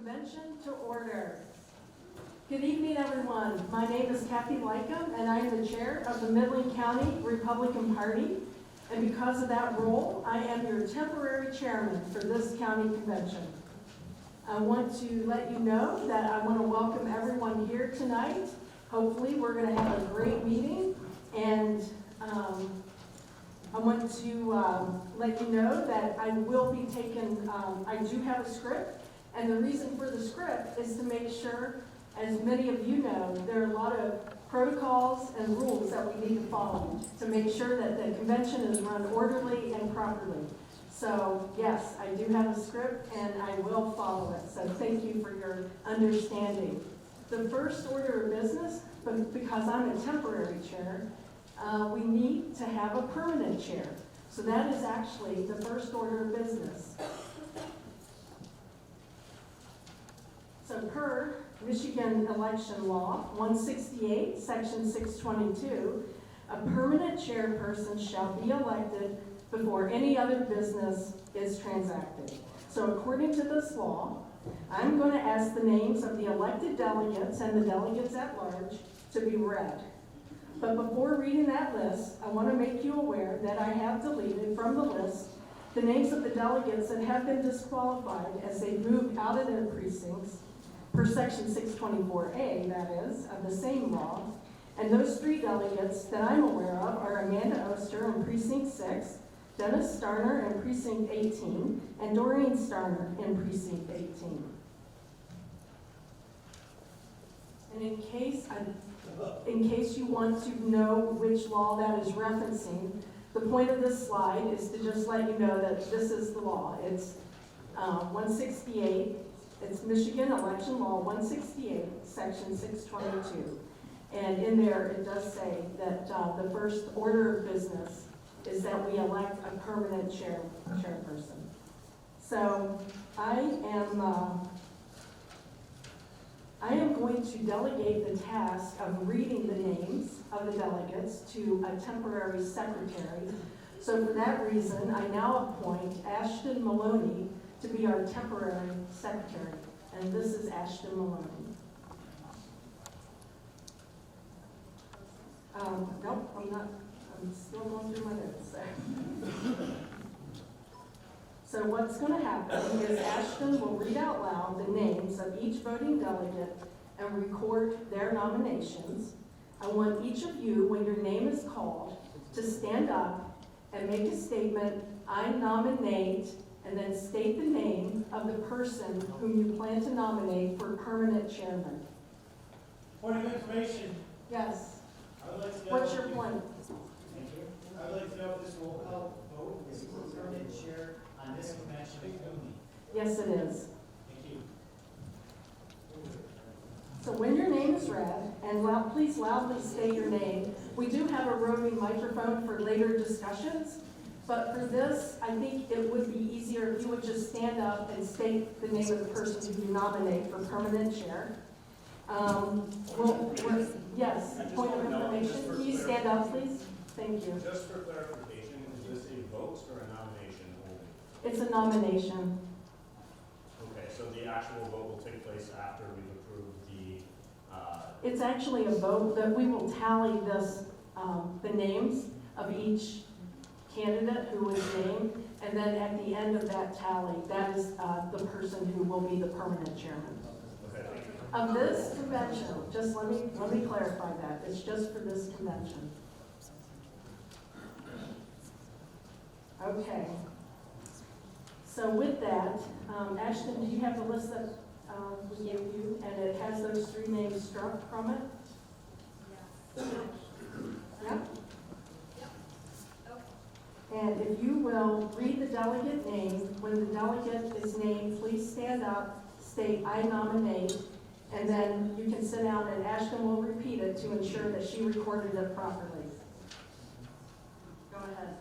Convention to order. Good evening, everyone. My name is Kathy Lycum, and I am the chair of the Midland County Republican Party. And because of that role, I am your temporary chairman for this county convention. I want to let you know that I want to welcome everyone here tonight. Hopefully, we're going to have a great meeting, and I want to let you know that I will be taking, I do have a script, and the reason for the script is to make sure, as many of you know, there are a lot of protocols and rules that we need to follow to make sure that the convention is run orderly and properly. So yes, I do have a script and I will follow it. So thank you for your understanding. The first order of business, but because I'm a temporary chair, we need to have a permanent chair. So that is actually the first order of business. So per Michigan election law 168, section 622, a permanent chairperson shall be elected before any other business is transacted. So according to this law, I'm going to ask the names of the elected delegates and the delegates at large to be read. But before reading that list, I want to make you aware that I have deleted from the list the names of the delegates that have been disqualified as they moved out of their precincts per section 624A, that is, of the same law. And those three delegates that I'm aware of are Amanda Oster in Precinct 6, Dennis Starner in Precinct 18, and Doreen Starner in Precinct 18. And in case you want to know which law that is referencing, the point of this slide is to just let you know that this is the law. It's 168. It's Michigan Election Law 168, Section 622. And in there, it does say that the first order of business is that we elect a permanent chairperson. So I am going to delegate the task of reading the names of the delegates to a temporary secretary. So for that reason, I now appoint Ashton Maloney to be our temporary secretary. And this is Ashton Maloney. Nope, I'm not. I'm still going through my notes. So what's going to happen is Ashton will read out loud the names of each voting delegate and record their nominations. I want each of you, when your name is called, to stand up and make a statement, I nominate, and then state the name of the person whom you plan to nominate for permanent chairman. Point of information. Yes. I would like to know. What's your point? Thank you. I would like to know if this will help vote is for permanent chair on this convention only. Yes, it is. Thank you. So when your name is read, and please loudly state your name. We do have a roving microphone for later discussions, but for this, I think it would be easier if you would just stand up and state the name of the person who you nominate for permanent chair. Yes, point of information. Can you stand up, please? Thank you. Just for clarification, is this a vote or a nomination only? It's a nomination. Okay, so the actual vote will take place after we've approved the... It's actually a vote that we will tally the names of each candidate who was named, and then at the end of that tally, that is the person who will be the permanent chairman. Okay, thank you. Of this convention, just let me clarify that. It's just for this convention. Okay. So with that, Ashton, do you have the list that we gave you, and it has those three names struck from it? Yes. Yeah. Okay. And if you will read the delegate name, when the delegate is named, please stand up, state I nominate, and then you can sit down and Ashton will repeat it to ensure that she recorded it properly. Go ahead.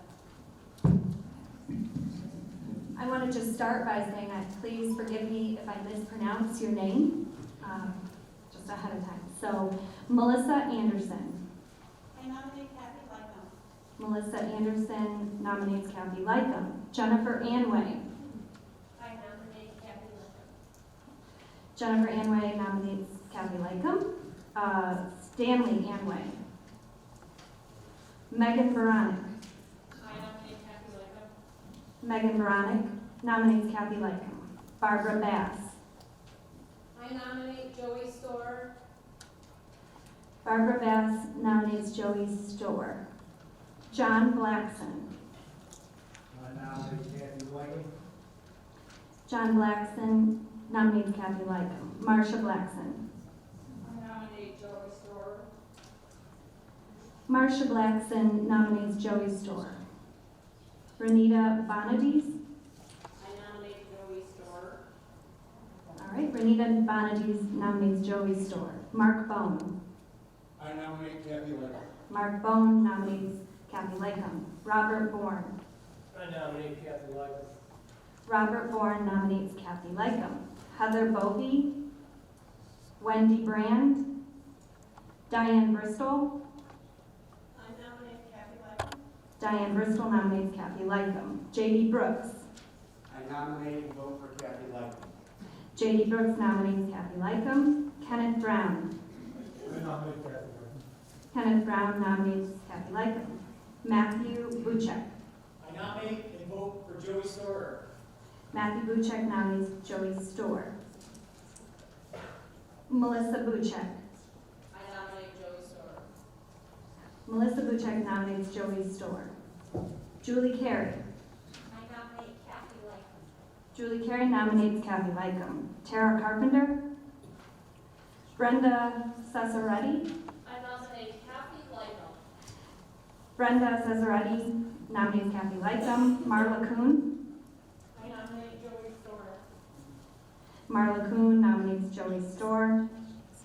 I want to just start by saying please forgive me if I mispronounce your name, just ahead of time. So, Melissa Anderson. I nominate Kathy Lycum. Melissa Anderson nominates Kathy Lycum. Jennifer Anway. I nominate Kathy Jennifer Anway nominates Kathy Lycum. Stanley Anway. Megan Veronic. I nominate Kathy Lycum. Megan Veronic nominates Kathy Lycum. Barbara Bass. I nominate Joey Storr. Barbara Bass nominates Joey Storr. John Blackson. I nominate Kathy Whiting. John Blackson nominates Kathy Lycum. Marsha Blackson. I nominate Joey Storr. Marsha Blackson nominates Joey Storr. Renita Bonadies. I nominate Joey Storr. All right, Renita Bonadies nominates Joey Storr. Mark Bone. I nominate Kathy Lycum. Mark Bone nominates Kathy Lycum. Robert Bourne. I nominate Kathy Lycum. Robert Bourne nominates Kathy Lycum. Heather Bovey. Wendy Brand. Diane Bristol. I nominate Kathy Lycum. Diane Bristol nominates Kathy Lycum. J.D. Brooks. I nominate and vote for Kathy Lycum. J.D. Brooks nominates Kathy Lycum. Kenneth Brown. I nominate Kathy Lycum. Kenneth Brown nominates Kathy Lycum. Matthew Buchek. I nominate and vote for Joey Storr. Matthew Buchek nominates Joey Storr. Melissa Buchek. I nominate Joey Storr. Melissa Buchek nominates Joey Storr. Julie Carey. I nominate Kathy Lycum. Julie Carey nominates Kathy Lycum. Tara Carpenter. Brenda Cesaretti. I nominate Kathy Lycum. Brenda Cesaretti nominates Kathy Lycum. Marla Kuhn. I nominate Joey Storr. Marla Kuhn nominates Joey Storr.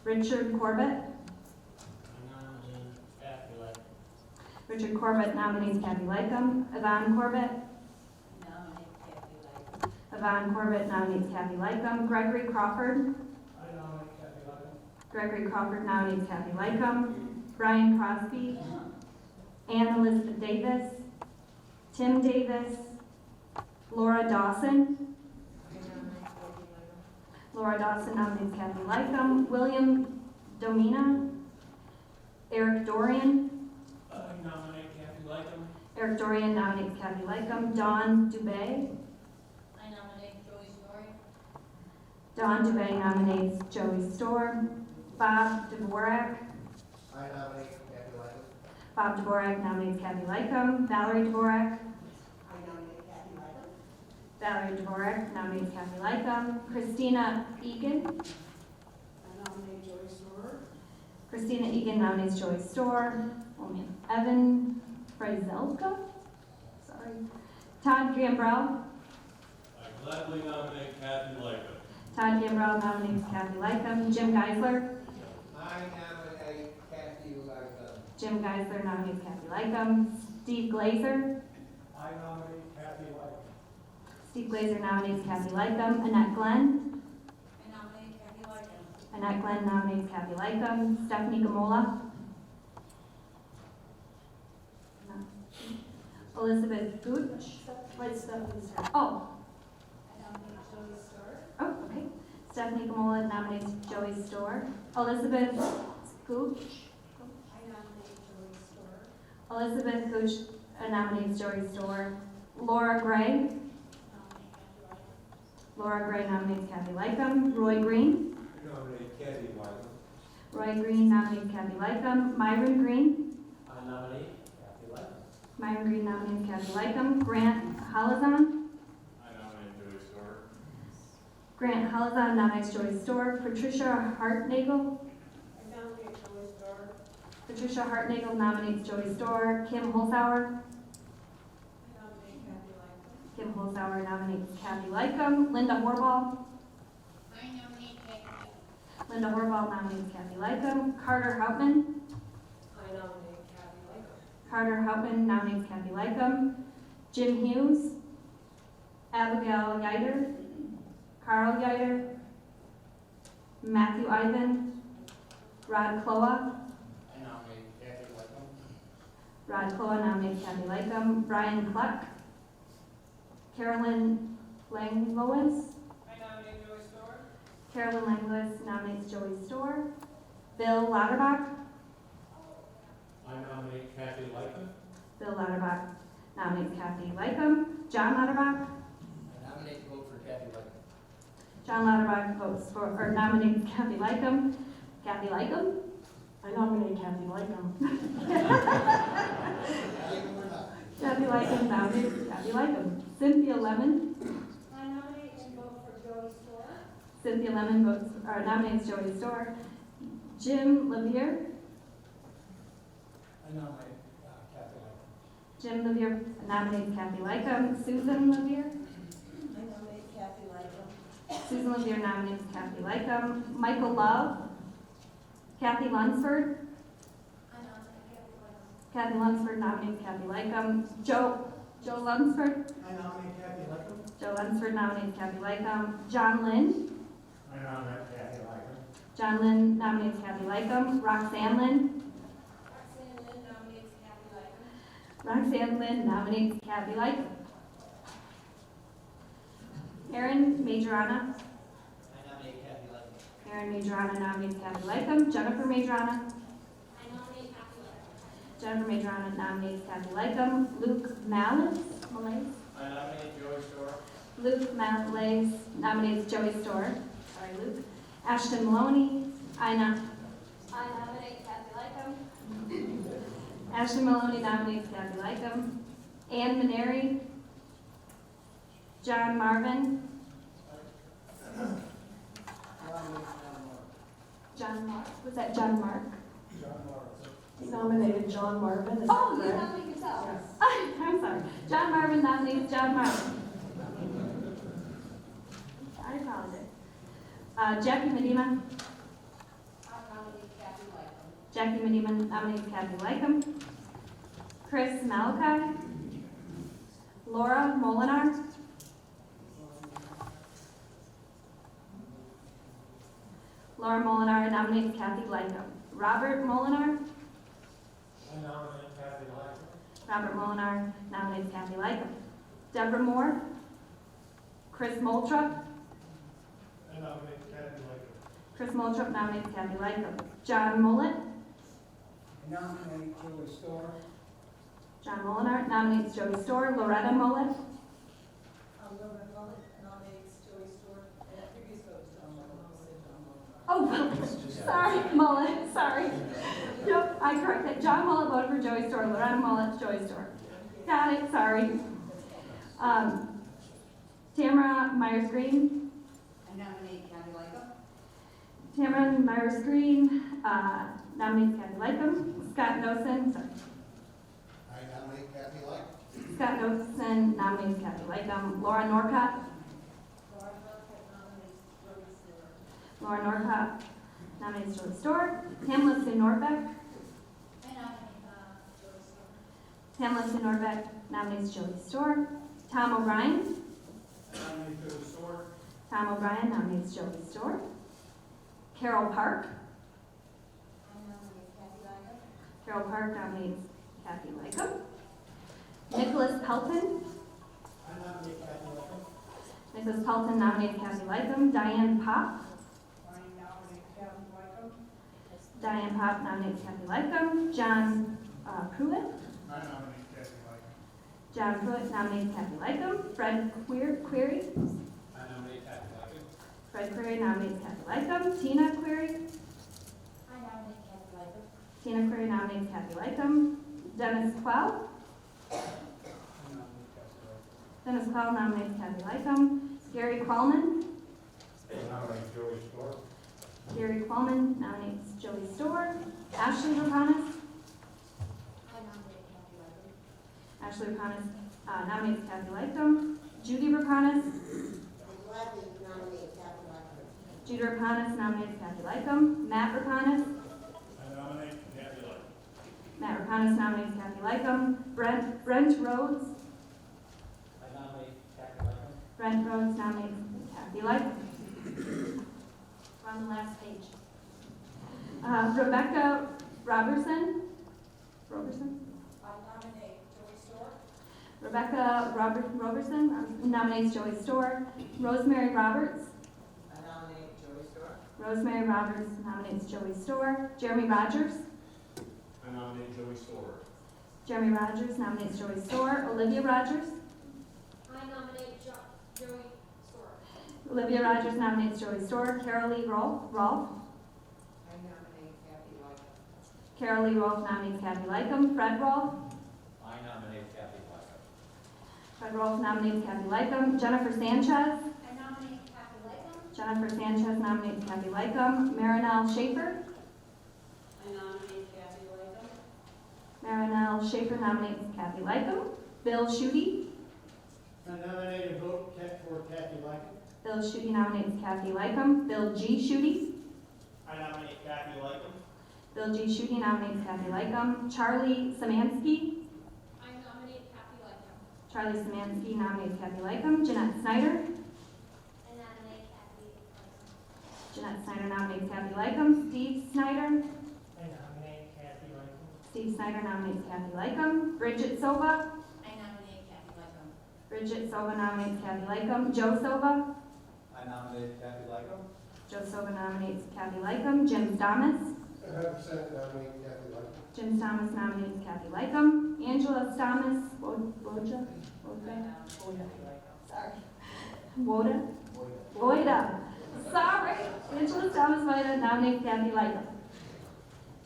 Richard Corbett. I nominate Kathy Lycum. Richard Corbett nominates Kathy Lycum. Yvonne Corbett. I nominate Kathy Lycum. Yvonne Corbett nominates Kathy Lycum. Gregory Crawford. I nominate Kathy Lycum. Gregory Crawford nominates Kathy Lycum. Brian Crosby. Ann Elizabeth Davis. Tim Davis. Laura Dawson. I nominate Kathy Lycum. Laura Dawson nominates Kathy Lycum. William Domina. Eric Dorian. I nominate Kathy Lycum. Eric Dorian nominates Kathy Lycum. Dawn Dubay. I nominate Joey Storr. Dawn Dubay nominates Joey Storr. Bob Dvorak. I nominate Kathy Whiting. Bob Dvorak nominates Kathy Lycum. Valerie Dvorak. I nominate Kathy Lycum. Valerie Dvorak nominates Kathy Lycum. Christina Egan. I nominate Joey Storr. Christina Egan nominates Joey Storr. Oh man. Evan Freizelka. Sorry. Todd Gambrell. I gladly nominate Kathy Lycum. Todd Gambrell nominates Kathy Lycum. Jim Geisler. I nominate Kathy Lycum. Jim Geisler nominates Kathy Lycum. Steve Glazer. I nominate Kathy Lycum. Steve Glazer nominates Kathy Lycum. Annette Glenn. I nominate Kathy Lycum. Annette Glenn nominates Kathy Lycum. Stephanie Gamola. No. Elizabeth Gooch. Wait, Stephanie's here. Oh, I nominate Joey Storr. oh, okay. Stephanie Gamola nominates Joey Storr. Elizabeth Gooch. I nominate Joey Storr. Elizabeth Gooch nominates Joey Storr. Laura Gray. Nominate Kathy Lycum. Laura Gray nominates Kathy Lycum. Roy Green. I nominate Kathy Lycum. Roy Green nominates Kathy Lycum. Myron Green. I nominate Kathy Lycum. Myron Green nominates Kathy Lycum. Grant Halazan. I nominate Joey Storr. Grant Halazan nominates Joey Storr. Patricia Hartnagel. I nominate Joey Storr. Patricia Hartnagel nominates Joey Storr. Kim Holzhauer. I nominate Kathy Lycum. Kim Holzhauer nominates Kathy Lycum. Linda Horball. I nominate Kathy Lycum. Linda Horball nominates Kathy Lycum. Carter Houtman. I nominate Kathy Lycum. Carter Houtman nominates Kathy Lycum. Jim Hughes. Abigail Yider. Carl Yider. Matthew Ivan. Rod Cloa. I nominate Kathy Lycum. Rod Cloa nominates Kathy Lycum. Brian Cluck. Carolyn Langlois. I nominate Joey Storr. Carolyn Langlis nominates Joey Storr. Bill Lauterbach. I nominate Kathy Lycum. Bill Lauterbach nominates Kathy Lycum. John Lauterbach. I nominate to vote for Kathy Lycum. John Lauterbach nominates Kathy Lycum. Kathy Lycum. I nominate Kathy Lycum. Kathy Lycum nominates Kathy Lycum. Cynthia Lemon. I nominate and vote for Joey Storr. Cynthia Lemon nominates Joey Storr. Jim Levier. I nominate Kathy Lycum. Jim Levier nominates Kathy Lycum. Susan Levier. I nominate Kathy Lycum. Susan Levier nominates Kathy Lycum. Michael Love. Kathy Lunsford. I nominate Kathy Lycum. Kathy Lunsford nominates Kathy Lycum. Joe Lunsford. I nominate Kathy Lycum. Joe Lunsford nominates Kathy Lycum. John Lynn. I nominate Kathy Lycum. John Lynn nominates Kathy Lycum. Roxanne Lynn. Roxanne Lynn nominates Kathy Lycum. Roxanne Lynn nominates Kathy Lycum. Aaron Majorana. I nominate Kathy Lycum. Aaron Majorana nominates Kathy Lycum. Jennifer Majorana. I nominate Kathy Lycum. Jennifer Majorana nominates Kathy Lycum. Luke Malays. I nominate Joey Storr. Luke Malays nominates Joey Storr. Sorry, Luke. Ashton Maloney. I nominate Kathy Lycum. Ashton Maloney nominates Kathy Lycum. Ann Maneri. John Marvin. John Mark. Was that John Mark? He nominated John Marvin. Is Oh, that you correct? nominated yourself. Yes. I'm sorry. John Marvin nominates John Marvin. I apologize. Jackie Medina. I nominate Kathy Lycum. Jackie Medina nominates Kathy Lycum. Chris Malachi. Laura Molinar. Laura Molinar nominates Kathy Lycum. Robert Molinar. I nominate Kathy Lycum. Robert Molinar nominates Kathy Lycum. Deborah Moore. Chris Moltrup. I nominate Kathy Lycum. Chris Moltrup nominates Kathy Lycum. John Mullet. I nominate Joey Storr. John Molinar nominates Joey Storr. Loretta Mullet. Loretta Mullet nominates Joey Storr. And that previous vote was John Mullet. Oh, sorry, Mullet, sorry. Nope, I corrected. John Mullet voted for Joey Storr. Loretta Mullet, Joey Storr. Got it, sorry. Tamara Myers-Green. I nominate Kathy Lycum. Tamara Myers-Green nominates Kathy Lycum. Scott Nosen, sorry. I nominate Kathy Lycum. Scott Nosen nominates Kathy Lycum. Laura Norcott. Laura Norcott nominates Joey Storr. Laura Norcott nominates Joey Storr. Pamela Sue Norbeck. I nominate Joey Storr. Pamela Sue Norbeck nominates Joey Storr. Tom O'Brien. I nominate Joey Storr. Tom O'Brien nominates Joey Storr. Carol Park. I nominate Kathy Lycum. Carol Park nominates Kathy Lycum. Nicholas Pelton. I nominate Kathy Lycum. Nicholas Pelton nominates Kathy Lycum. Diane Pop. I nominate Kathy Lycum. Diane Pop nominates Kathy Lycum. John Pruitt. I nominate Kathy Lycum. John Pruitt nominates Kathy Lycum. Fred Query. I nominate Kathy Lycum. Fred Query nominates Kathy Lycum. Tina Query. I nominate Kathy Lycum. Tina Query nominates Kathy Lycum. Dennis Quell. I nominate Kathy Lycum. Dennis Quell nominates Kathy Lycum. Gary Quellman. I nominate Joey Storr. Gary Quellman nominates Joey Storr. Ashley Rapanis. I nominate Kathy Lycum. Ashley Rapanis nominates Kathy Lycum. Judy Rapanis. I gladly nominate Kathy Lycum. Judy Rapanis nominates Kathy Lycum. Matt Rapanis. I nominate Kathy Lycum. Matt Rapanis nominates Kathy Lycum. Brent Rhodes. I nominate Kathy Lycum. Brent Rhodes nominates Kathy Lycum. We're on the last page. Rebecca Robertson. I nominate Joey Storr. Rebecca Robertson nominates Joey Storr. Rosemary Roberts. I nominate Joey Rosemary Roberts nominates Joey Storr. Jeremy Rogers. I nominate Joey Storer. Jeremy Rogers nominates Joey Storr. Olivia Rogers. I nominate Joey Storer. Olivia Rogers nominates Joey Storr. Carol Lee Rolfe. I nominate Kathy Lycum. Carol Lee Rolfe nominates Kathy Lycum. Fred Rolfe. I nominate Kathy Lycum. Fred Rolfe nominates Kathy Lycum. Jennifer Sanchez. I nominate Kathy Lycum. Jennifer Sanchez nominates Kathy Lycum. Marinelle Schaefer. I nominate Kathy Lycum. Marinelle Schaefer nominates Kathy Lycum. Bill Schutte. I nominate and vote for Kathy Lycum. Bill Schutte nominates Kathy Lycum. Bill G. Schutte. I nominate Kathy Lycum. Bill G. Schutte nominates Kathy Lycum. Charlie Samansky. I nominate Kathy Lycum. Charlie Samansky nominates Kathy Lycum. Jeanette Snyder. I nominate Kathy Lycum. Jeanette Snyder nominates Kathy Lycum. Steve Snyder. I nominate Kathy Lycum. Steve Snyder nominates Kathy Lycum. Bridget Sova. I nominate Kathy Lycum. Bridget Sova nominates Kathy Lycum. Joe Sova. I nominate Kathy Lycum. Joe Sova nominates Kathy Lycum. Jim Thomas. 100% nominate Kathy Lycum. Jim Thomas nominates Kathy Lycum. Angela Thomas. Woja? Sorry. Woda? Voida. Sorry. Angela Thomas Voida nominates Kathy Lycum.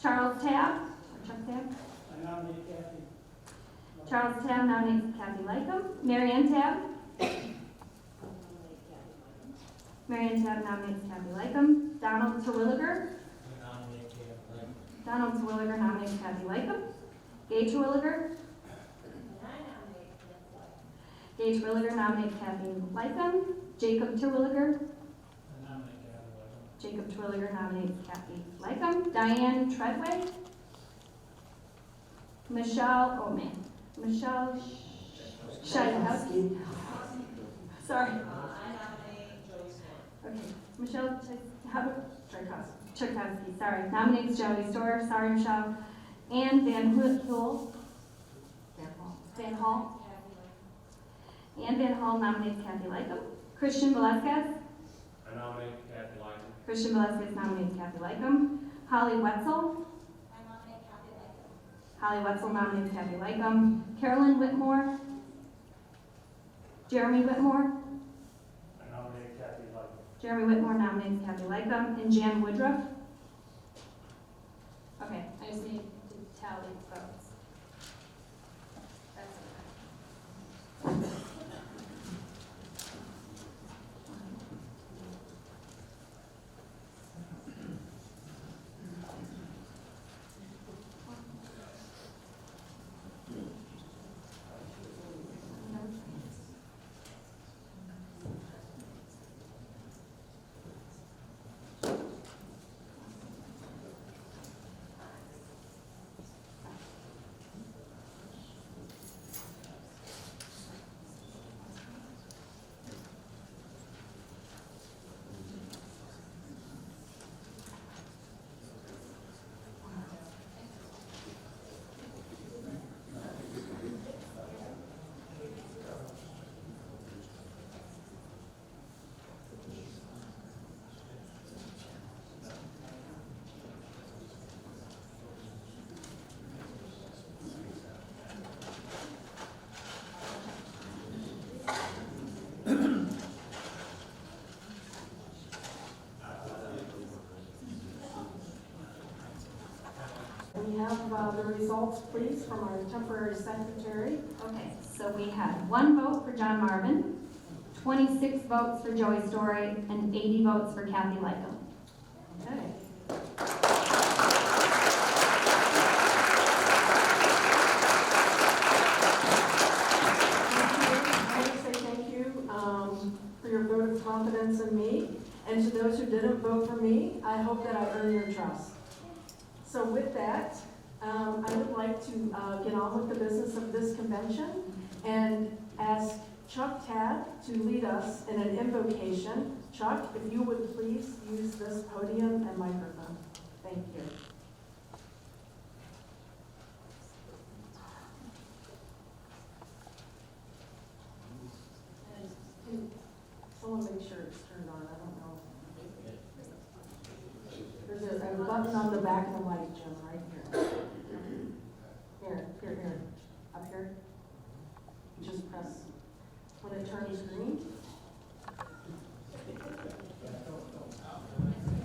Charles Tabb. Or Chuck Tabb. I nominate Kathy. Charles Tabb nominates Kathy Lycum. Marianne Tabb. Marianne Tabb nominates Kathy Lycum. Donald Terwilliger. I nominate Kathy Lycum. Donald Terwilliger nominates Kathy Lycum. Gay Terwilliger. And I nominate Kathy Lycum. Gay Terwilliger nominates Kathy Lycum. Jacob Terwilliger. I nominate Kathy Lycum. Jacob Terwilliger nominates Kathy Lycum. Diane Treadway. Michelle Shadowski. Sorry. I nominate Joey Storr. Okay. Michelle Tchaikovsky, sorry. Nominates Joey Storr. Sorry, Michelle. Anne Van Hul. Van Hall. Kathy Lycum. Anne Van Hall nominates Kathy Lycum. Christian Velasquez. I nominate Kathy Lycum. Christian Velasquez nominates Kathy Lycum. Holly Wetzel. I nominate Kathy Lycum. Holly Wetzel nominates Kathy Lycum. Carolyn Whitmore. Jeremy Whitmore. I nominate Kathy Lycum. Jeremy Whitmore nominates Kathy Lycum. And Jan Woodruff. Okay, I just need to tally votes. That's okay. We have the results, please, from our temporary secretary. Okay, so we had 1 vote for John Marvin, 26 votes for Joey Story, and 80 votes for Kathy Lycum. Okay. I want to say thank you for your vote of confidence in me. And to those who didn't vote for me, I hope that I earn your trust. So with that, I would like to get on with the business of this convention and ask Chuck Tabb to lead us in an invocation. Chuck, if you would please use this podium and microphone. Thank you. And can someone make sure it's turned on? I don't know. press when it turns green.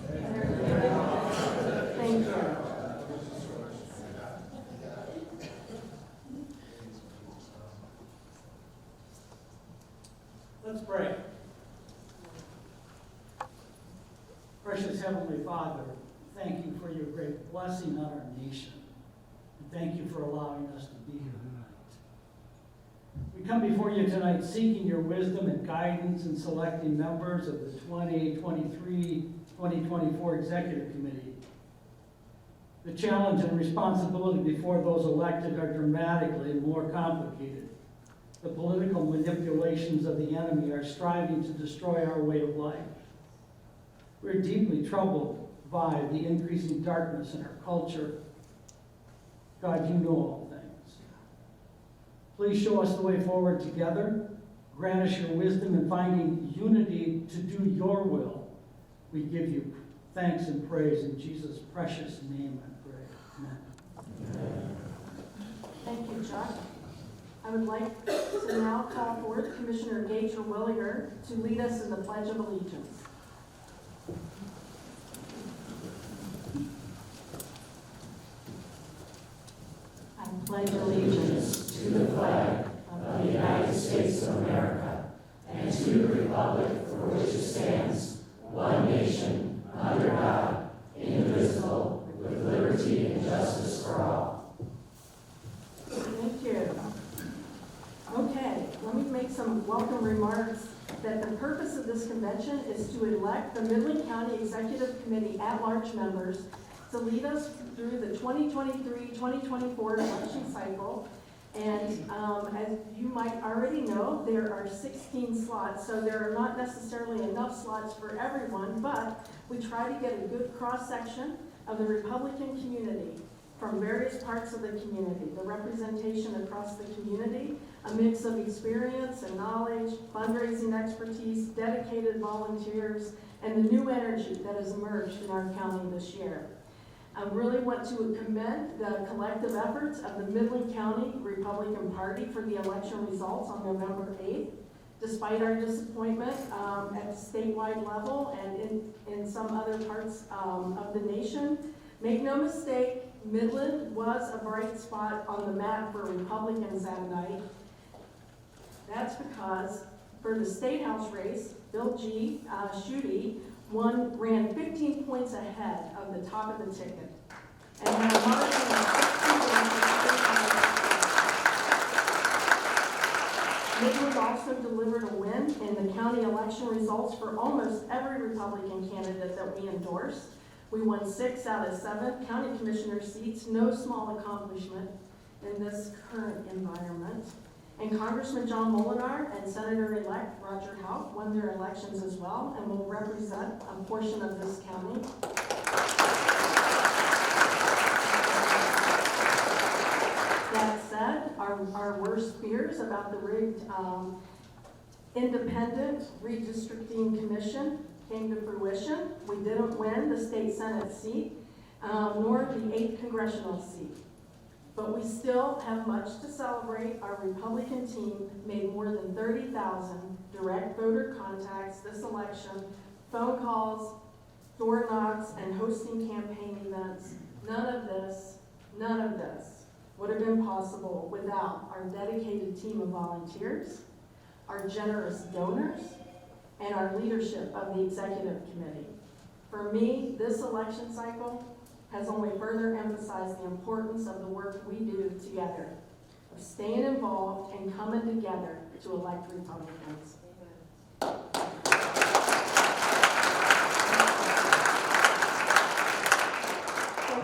There you go. Thank you. Let's pray. Precious Heavenly Father, thank you for your great blessing on our nation. And thank you for allowing us to be here tonight. We come before you tonight seeking your wisdom and guidance in selecting members of the 2023-2024 Executive Committee. The challenge and responsibility before those elected are dramatically more complicated. The political manipulations of the enemy are striving to destroy our way of life. We're deeply troubled by the increasing darkness in our culture. God, you know all things. Please show us the way forward together. Grant us your wisdom in finding unity to do your will. We give you thanks and praise in Jesus' precious name, I pray. Amen. Thank you, Chuck. I would like to now call forward Commissioner Gator Williger to lead us in the Pledge of Allegiance. I pledge allegiance to the flag of the United States of America and to the republic for which it stands, one nation, under God, indivisible, with liberty and justice for all. Thank you. Okay, let me make some welcome remarks that the purpose of this convention is to elect the Midland County Executive Committee at-large members to lead us through the 2023-2024 election cycle. And as you might already know, there are 16 slots, so there are not necessarily enough slots for everyone, but we try to get a good cross-section of the Republican community from various parts of the community, the representation across the community, a mix of experience and knowledge, fundraising expertise, dedicated volunteers, and the new energy that has emerged in our county this year. I really want to commend the collective efforts of the Midland County Republican Party for the election results on November 8th. Despite our disappointment at the statewide level and in some other parts of the nation, make no mistake, Midland was a bright spot on the map for Republicans that night. That's because for the State House race, Bill G. Schuette ran 15 points ahead of the top of the ticket. And had a margin of 16 Midland also delivered a win in the county election results for almost every Republican candidate that we endorsed. We won 6 out of 7 county commissioner seats, no small accomplishment in this current environment. And Congressman John Molinar and Senator-elect Roger Houck won their elections as well and will represent a portion of this county. That said, our worst fears about the rigged independent redistricting commission came to fruition. We didn't win the state Senate seat, nor the 8th congressional seat. But we still have much to celebrate. Our Republican team made more than 30,000 direct voter contacts this election, phone calls, door knocks, and hosting campaign events. None of this would have been possible without our dedicated team of volunteers, our generous donors, and our leadership of the Executive Committee. For me, this election cycle has only further emphasized the importance of the work we do together, of staying involved and coming together to elect Republicans. So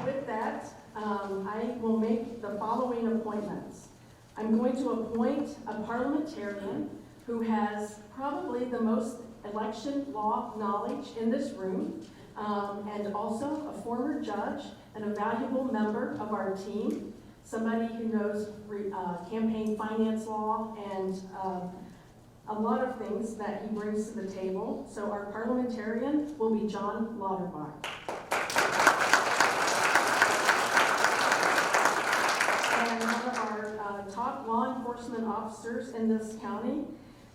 with that, I will make the following appointments. I'm going to appoint a parliamentarian who has probably the most election law knowledge in this room, and also a former judge and a valuable member of our team, somebody who knows campaign finance law and a lot of things that he brings to the table. So our parliamentarian will be John Lauterbach. And one of our top top law enforcement officers in this county.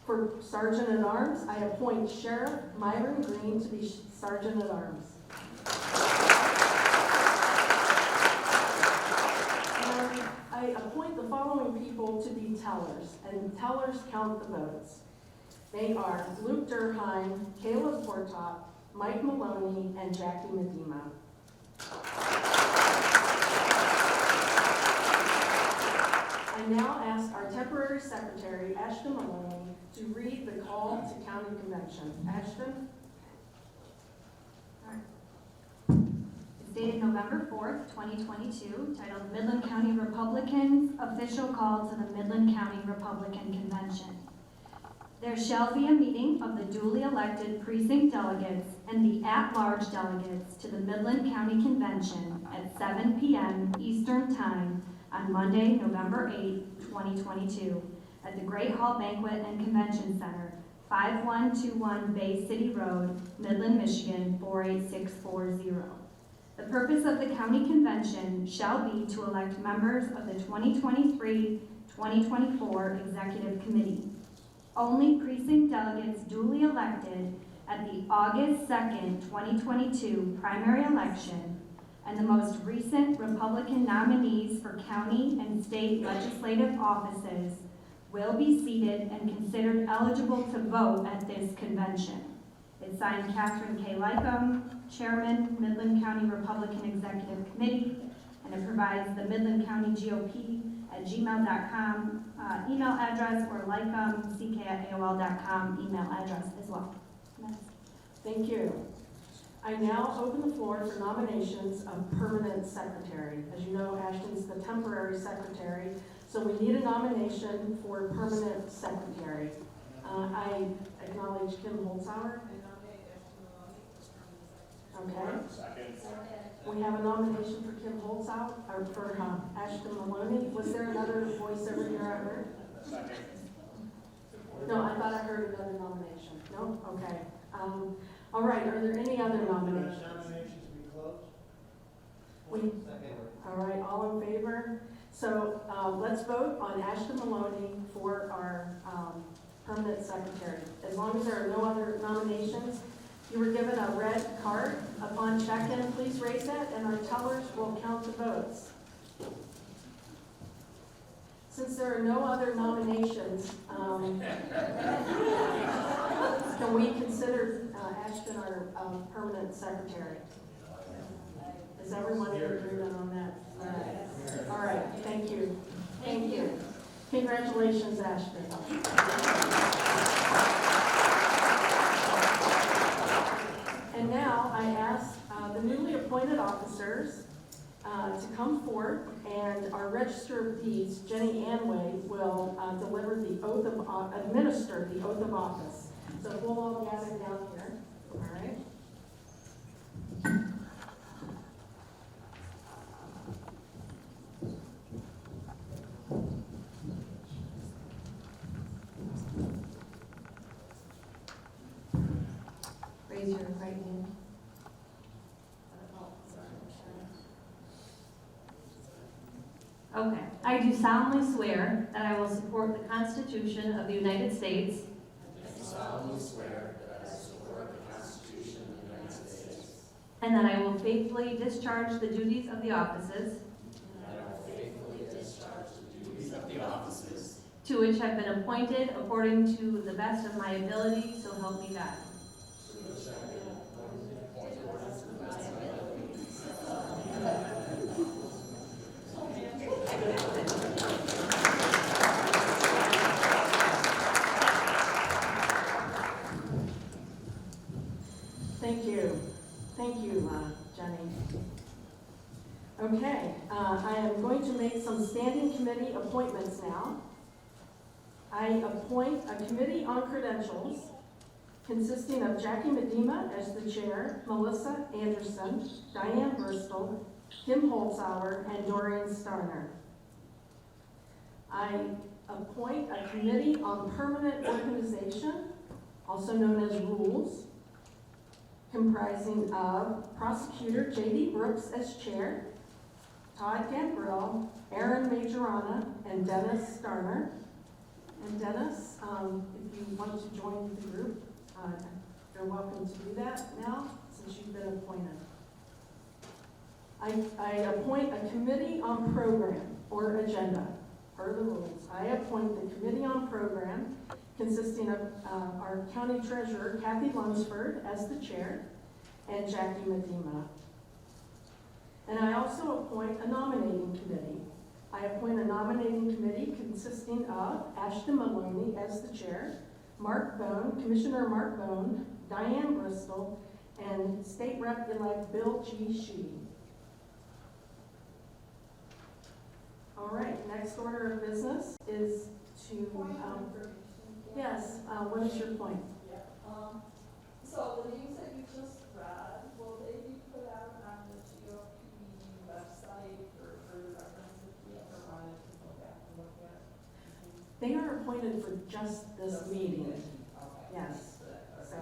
For Sergeant at Arms, I appoint Sheriff Myron Green to be Sergeant at Arms. And I appoint the following people to be tellers, and tellers count the votes. They are Luke Durheim, Caleb Portop, Mike Maloney, and Jackie Medema. I now ask our temporary secretary, Ashton Maloney, to read the call to county convention. Ashton? It's dated November 4th, 2022, titled Midland County Republicans Official Call to the Midland County Republican Convention. There shall be a meeting of the duly elected precinct delegates and the at-large delegates to the Midland County Convention at 7 p.m. Eastern Time on Monday, November 8, 2022, at the Great Hall Banquet and Convention Center, 5121 Bay City Road, Midland, Michigan, 48640. The purpose of the county convention shall be to elect members of the 2023-2024 Executive Committee. Only precinct delegates duly elected at the August 2nd, 2022 primary election and the most recent Republican nominees for county and state legislative offices will be seated and considered eligible to vote at this convention. It's signed Catherine K. Lycum, Chairman, Midland County Republican Executive Committee, and it provides the Midland County GOP at gmail.com email address or lycumck@aol.com email address as well. Thank you. I now open the floor for nominations of permanent secretary. As you know, Ashton's the temporary secretary, so we need a nomination for permanent secretary. I acknowledge Kim Holzhauer. I nominate Ashton Maloney as permanent secretary. Okay. Second. We have a nomination for Kim Holzhauer, or for Ashton Maloney. Was there another voice over here I heard? Second. No, I thought I heard another nomination. No? Okay. All right, are there any other nominations? Nominations be closed? All right, all in favor? So let's vote on Ashton Maloney for our permanent secretary. As long as there are no other nominations, you were given a red card. Upon check-in, please raise that, and our tellers will count the votes. Since there are no other nominations, can we consider Ashton our permanent secretary? Is everyone in agreement on that? All right, thank you. Thank you. Congratulations, Ashton. And now I ask the newly appointed officers to come forth, and our Register of Deeds, Jenny Anway, will administer the oath of office. So we'll all gather down here, all right? Raise your right hand. Okay. I do solemnly swear that I will support the Constitution of the United States. And that I will faithfully discharge the duties of the offices. To which I've been appointed according to the best of my ability, so help me God. Thank you. Thank you, Jenny. Okay, I am going to make some standing committee appointments now. I appoint a committee on credentials consisting of Jackie Medema as the chair, Melissa Anderson, Diane Bristol, Kim Holzhauer, and Dorian Starner. I appoint a committee on permanent organization, also known as rules, comprising of Prosecutor J.D. Brooks as chair, Todd Gambrill, Aaron Majorana, and Dennis Starner. And Dennis, if you want to join the group, you're welcome to do that now, since you've been appointed. I appoint a committee on program or agenda, per the rules. I appoint the committee on program consisting of our county treasurer, Kathy Lunsford, as the chair, and Jackie Medema. And I also appoint a nominating committee. I appoint a nominating committee consisting of Ashton Maloney as the chair, Mark Bone, Commissioner Mark Bone, Diane Bristol, and State Rep-elect Bill G. Sheedy. All right, next order of business is to, yes, what is your point? So the names that you just read, will they be put out on the GOP website for further reference if you ever wanted to go back and look at? They are appointed for just this meeting. Okay. Yes. So,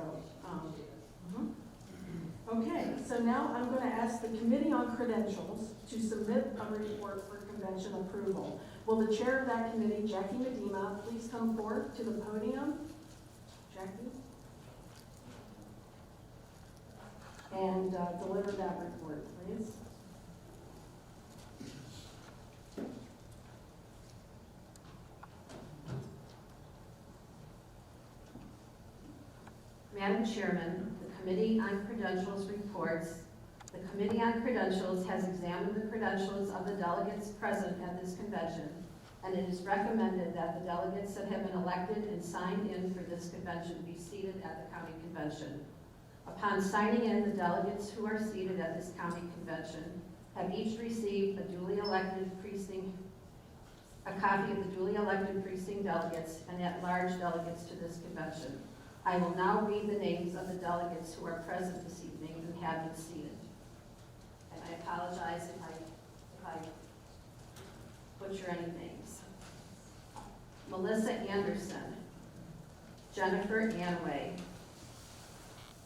okay, so now I'm going to ask the Committee on Credentials to submit a report for convention approval. Will the chair of that committee, Jackie Medema, please come forward to the podium? Jackie? And deliver that report, please. Madam Chairman, the Committee on Credentials reports, the Committee on Credentials has examined the credentials of the delegates present at this convention, and it is recommended that the delegates that have been elected and signed in for this convention be seated at the county convention. Upon signing in, the delegates who are seated at this county convention have each received a copy of the duly elected precinct delegates and at-large delegates to this convention. I will now read the names of the delegates who are present this evening and have been seated. And I apologize if I butcher any names. Melissa Anderson, Jennifer Anway,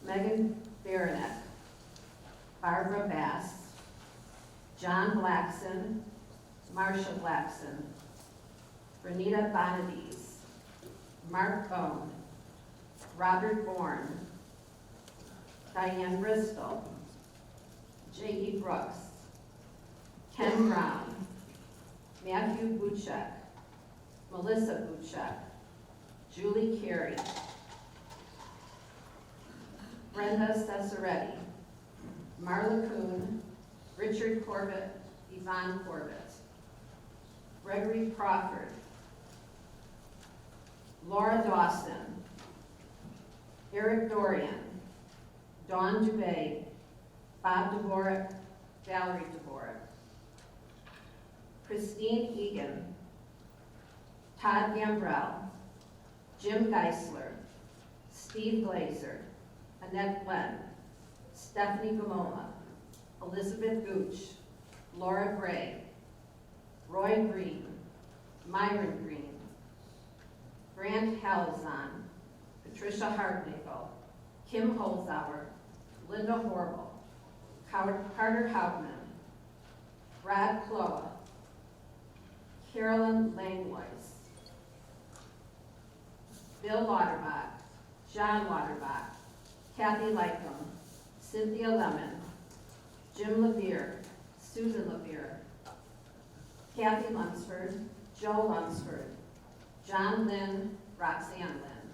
Megan Baranek, Barbara Bass, John Blackson, Marcia Blackson, Renita Bonadies, Mark Bone, Robert Bourne, Diane Bristol, J.E. Brooks, Ken Brown, Matthew Buchek, Melissa Buchek, Julie Carey, Brenda Cesaretti, Marla Kuhn, Richard Corbett, Yvonne Corbett, Gregory Crawford, Laura Dawson, Eric Dorian, Dawn Dubay, Bob Dvorak, Valerie Dvorak, Christine Egan, Todd Gambrell, Jim Geisler, Steve Glazer, Annette Glenn, Stephanie Gamola, Elizabeth Gooch, Laura Gray, Roy Green, Myron Green, Grant Halazan, Patricia Hartnagel, Kim Holzauer, Linda Horrible, Carter Haugman, Brad Cloa, Carolyn Langlois, Bill Lauterbach, John Lauterbach, Kathy Lycum, Cynthia Lemon, Jim Levere, Susan Levere, Kathy Lunsford, Joe Lunsford, John Lynn, Roxanne Lynn,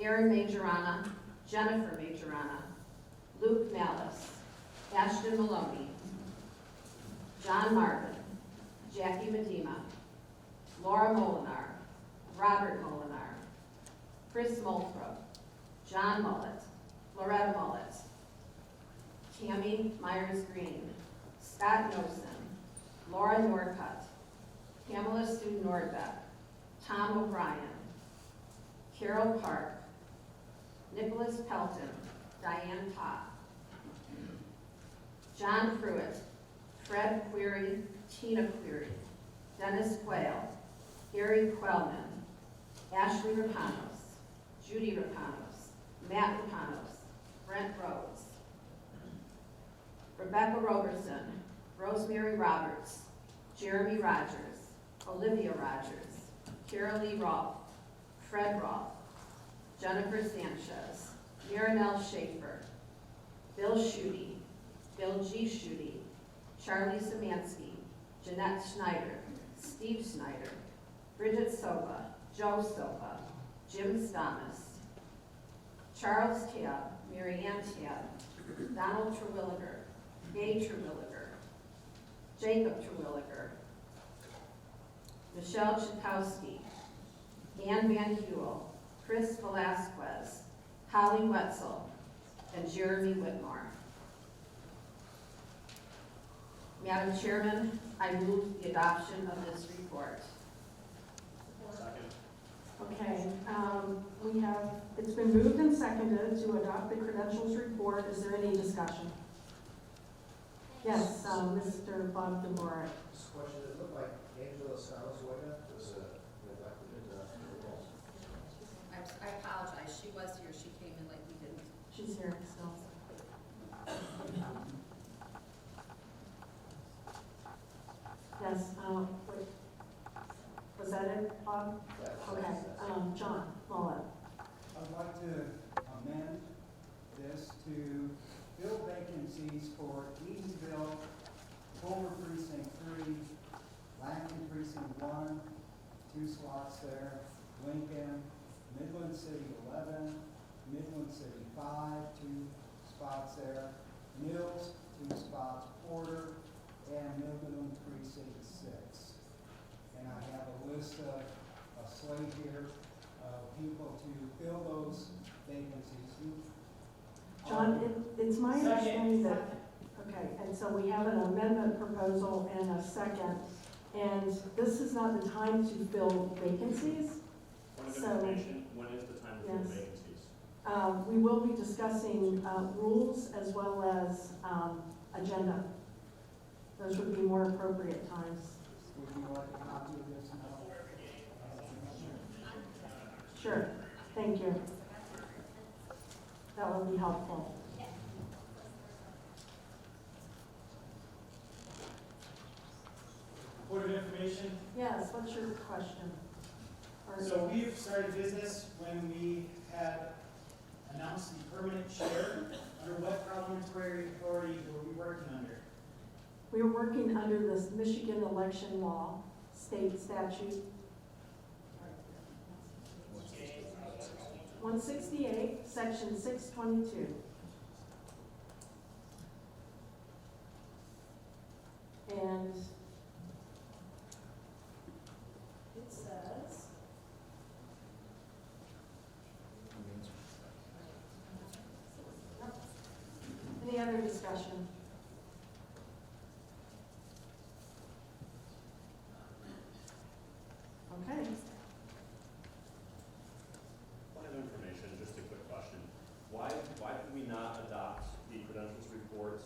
Aaron Majorana, Jennifer Majorana, Luke Malice, Ashton Maloney, John Marvin, Jackie Medema, Laura Molinar, Robert Molinar, Chris Molthrop, John Mullet, Loretta Mullet, Tammy Myers-Green, Scott Nosen, Laura Norcutt, Pamela Sue Nordbeck, Tom O'Brien, Carol Park, Nicholas Pelton, Diane Pop, John Pruitt, Fred Query, Tina Query, Dennis Quayle, Gary Quellman, Ashley Rapanos, Judy Rapanos, Matt Rapanos, Brent Rhodes, Rebecca Roberson, Rosemary Roberts, Jeremy Rogers, Olivia Rogers, Carol Lee Rolfe, Fred Rolfe, Jennifer Sanchez, Marinelle Schaefer, Bill Schutte, Bill G. Schutte, Charlie Szymanski, Jeanette Schneider, Steve Schneider, Bridget Soba, Joe Soba, Jim Stamas, Charles Tabb, Mary Ann Tabb, Donald Terwilliger, Gay Terwilliger, Jacob Terwilliger, Michelle Chakowski, Ann Van Huel, Chris Velasquez, Holly Wetzel, and Jeremy Whitmore. Madam Chairman, I move the adoption of this report. Second. Okay, it's been moved and seconded to adopt the credentials report. Is there any discussion? Yes, Mr. Bob DeMora. This question, it looked like Angela Salazuela was elected in the role. I apologize, she was here, she came in like we didn't. She's here still. Yes, wait. Was that it, Bob? Okay, John Mullet. I'd like to amend this to fill vacancies for Eatonville, Fulmer Precinct 3, Langton Precinct 1, 2 slots there, Lincoln, Midland City 11, Midland City 5, 2 spots there, Mills, 2 spots, Porter, and Midland Precinct 6. And I have a list of a slate here of people to fill those vacancies. John, it's my understanding that, okay, and so we have an amendment proposal and a second, and this is not the time to fill vacancies. Point of So, information, when is the time to fill yes. vacancies? We will be discussing rules as well as agenda. Those would be more appropriate times. Would you like a copy of this now? Sure, thank you. That would be helpful. Point of information, Yes, what's your question? Or- so we've started business when we had announced the permanent chair. Under what parliamentary authority were we working under? We are working under this Michigan election law, state statute 168, section 622. And it says, any other discussion? Okay. Point of information, just a quick question. Why did we not adopt the credentials report,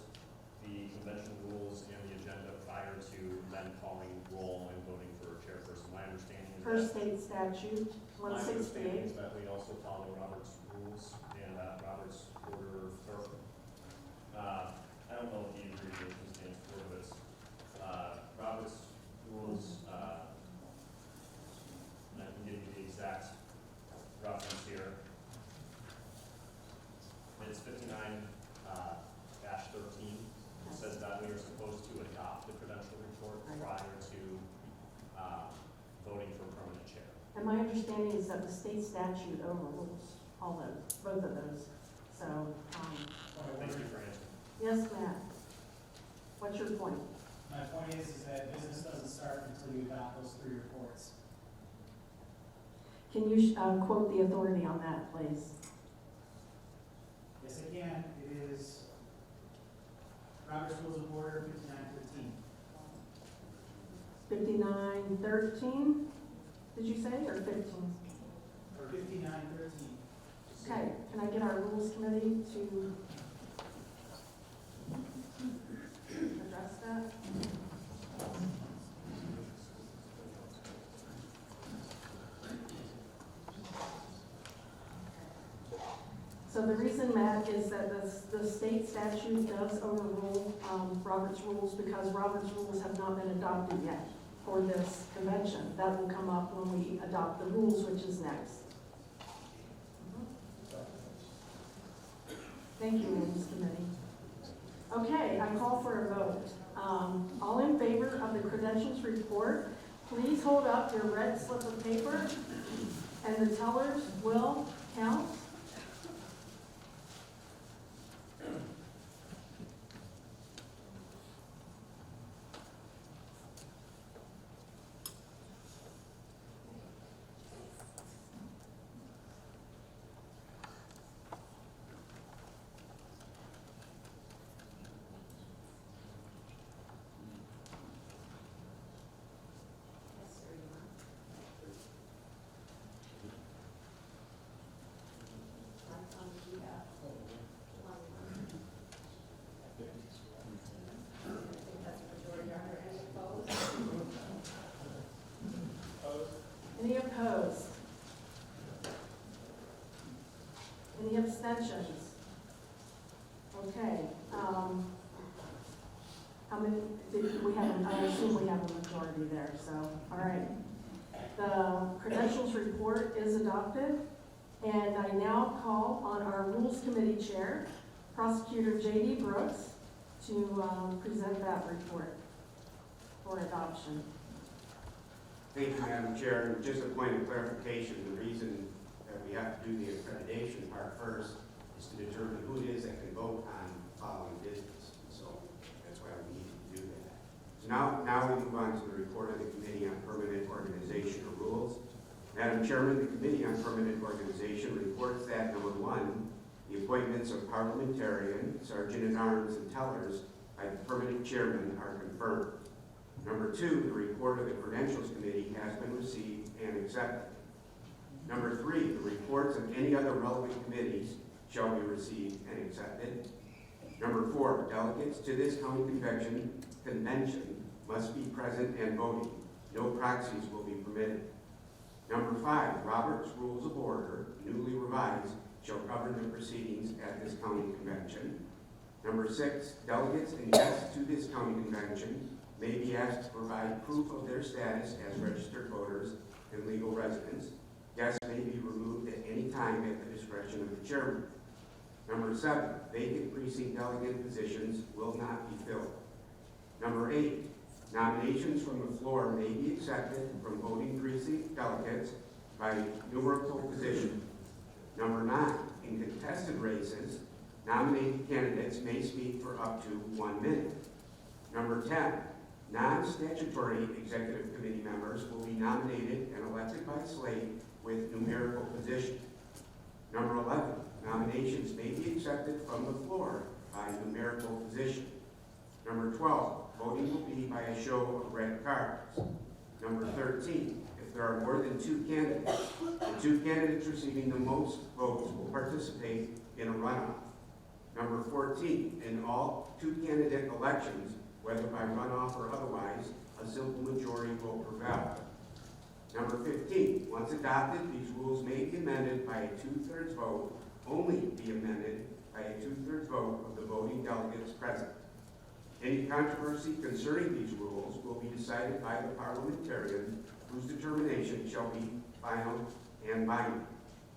the convention rules, and the agenda prior to then calling roll and voting for a chairperson? My understanding is Per that, state statute my understanding 168. is that we also follow Robert's rules and Robert's order, or, I don't know what the abbreviation stands for, but it's, Robert's rules, and I can give you the exact reference here. It's 59 dash 13. It says that we are supposed to adopt the credential report prior to voting for permanent chair. And my understanding is that the state statute overrules all those, both of those. So, Thank you for answering. yes, Matt. What's your point? My point is that business doesn't start until you adopt those 3 reports. Can you quote the authority on that, please? Yes, I can. It is Robert's Rules of Order 5913. 5913, did you say, or 15? Or 5913. Okay, can I get our rules committee to address that? So So the reason, Matt, is that the state statute does overrule Robert's rules because Robert's rules have not been adopted yet for this convention. That will come up when we adopt the rules, which is next. Thank you, Rules Committee. Okay, I call for a vote. All in favor of the credentials report, please hold up your red slip of paper, and the tellers will count. Any opposed? Any abstentions? Okay, how many, we have, I assume we have a majority there, so, all right. The credentials report is adopted, and I now call on our Rules Committee Chair, Prosecutor J.D. Brooks, to present that report for adoption. Thank you, Madam Chair. And just a point of clarification, the reason that we have to do the accreditation part first is to determine who it is that can vote on following business. So that's why we need to do that. So now we move on to the report of the Committee on Permanent Organization or Rules. Madam Chairman, the Committee on Permanent Organization reports that, number one, the appointments of parliamentarian, sergeant-at-arms, and tellers by the permanent chairman are confirmed. Number two, the report of the Credentials Committee has been received and accepted. Number three, the reports of any other relevant committees shall be received and accepted. Number four, delegates to this county convention must be present and voting. No proxies will be permitted. Number five, Robert's Rules of Order, newly revised, shall govern the proceedings at this county convention. Number six, delegates and guests to this county convention may be asked to provide proof of their status as registered voters and legal residents. Guests may be removed at any time at the discretion of the chairman. Number seven, vacant precinct delegate positions will not be filled. Number eight, nominations from the floor may be accepted from voting precinct delegates by numerical position. Number nine, in contested races, nominated candidates may speak for up to 1 minute. Number 10, non-statutory executive committee members will be nominated and elected by slate with numerical position. Number 11, nominations may be accepted from the floor by numerical position. Number 12, voting will be by a show of red cards. Number 13, if there are more than two candidates, the two candidates receiving the most votes will participate in a runoff. Number 14, in all two-candidate elections, whether by runoff or otherwise, a simple majority will prevail. Number 15, once adopted, these rules may be amended by a 2/3 vote, only be amended by a 2/3 vote of the voting delegates present. Any controversy concerning these rules will be decided by the parliamentarian, whose determination shall be final and binding.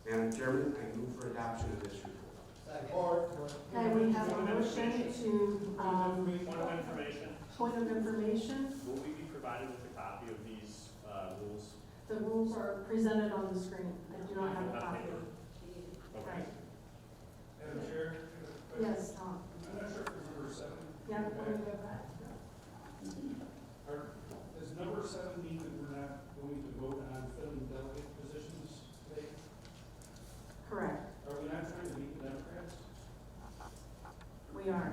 Madam Chairman, I move for adoption of this report. Okay, we have a motion to, Point of information, point of information. will we be provided with a copy of these rules? The rules are presented on the screen. I do not have a copy. Okay. Right. Madam Chair? Yes, Tom. I'm not sure if it's number 7. Yeah, let me go back. Does number 7 mean that we're not going to vote on filling delegate positions today? Correct. Are we not trying to beat the Democrats? We are.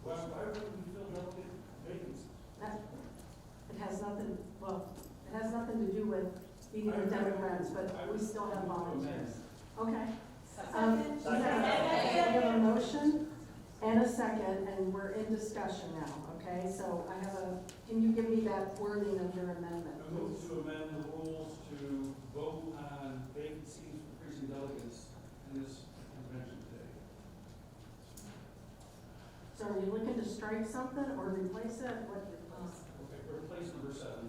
Why wouldn't we fill delegate vacancies? It has nothing, well, it has nothing to do with beating the Democrats, but we still have volunteers. Okay. We have a motion and a second, and we're in discussion now, okay? So I have a, can you give me that wording of your amendment, I move please? to amend the rules to vote on vacancies for precinct delegates in this convention. So are you looking to strike something or replace it? What replace? Okay, replace number 7.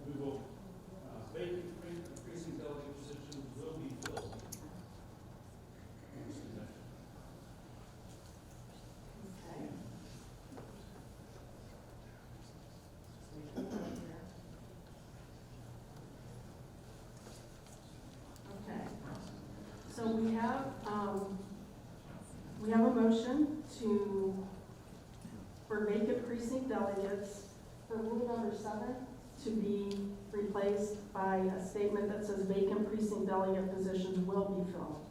We will, vacant precinct delegate positions will be filled. In this convention. Okay. Okay. So we have a motion for vacant precinct delegates for rule number 7 to be replaced by a statement that says vacant precinct delegate positions will be filled.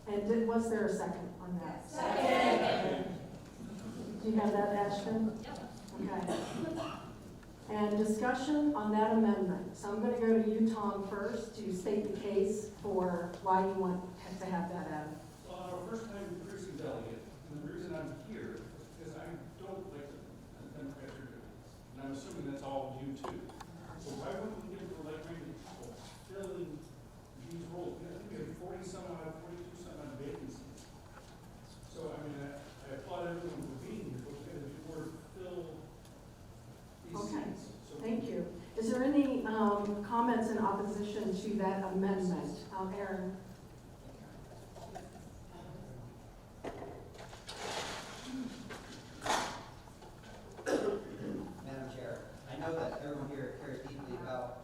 And was there a second on that? Second. Do you have that, Ashton? Yep. Okay. And discussion on that amendment. So I'm going to go to you, Tom, first to state the case for why you want to have that added. Well, I'm a first-time precinct delegate, and the reason I'm here is because I don't like the Democrats are doing. And I'm assuming that's all you too. So why wouldn't we give the like-minded people filling these roles? I think we have 40-some odd, 42-some odd vacancies. So, I mean, I applaud everyone for being here, but we gotta do more to fill these Okay. seats. So Thank you. Is there any comments in opposition to that amendment? Aaron? Madam Chair, I know that everyone here cares deeply about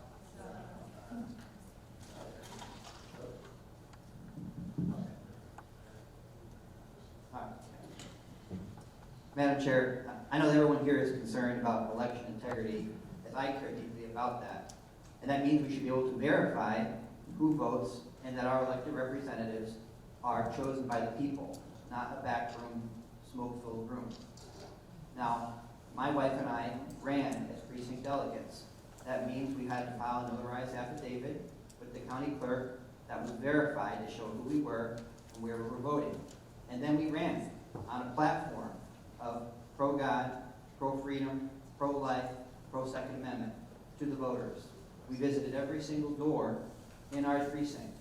Madam Chair, I know that everyone here is concerned about election integrity, as I care deeply about that. And that means we should be able to verify who votes and that our elected representatives are chosen by the people, not a backroom, smoke-filled room. Now, my wife and I ran as precinct delegates. That means we had to file a notarized affidavit with the county clerk that was verified to show who we were and where we were voting. And then we ran on a platform of pro-God, pro-freedom, pro-life, pro-Second Amendment to the voters. We visited every single door in our precinct,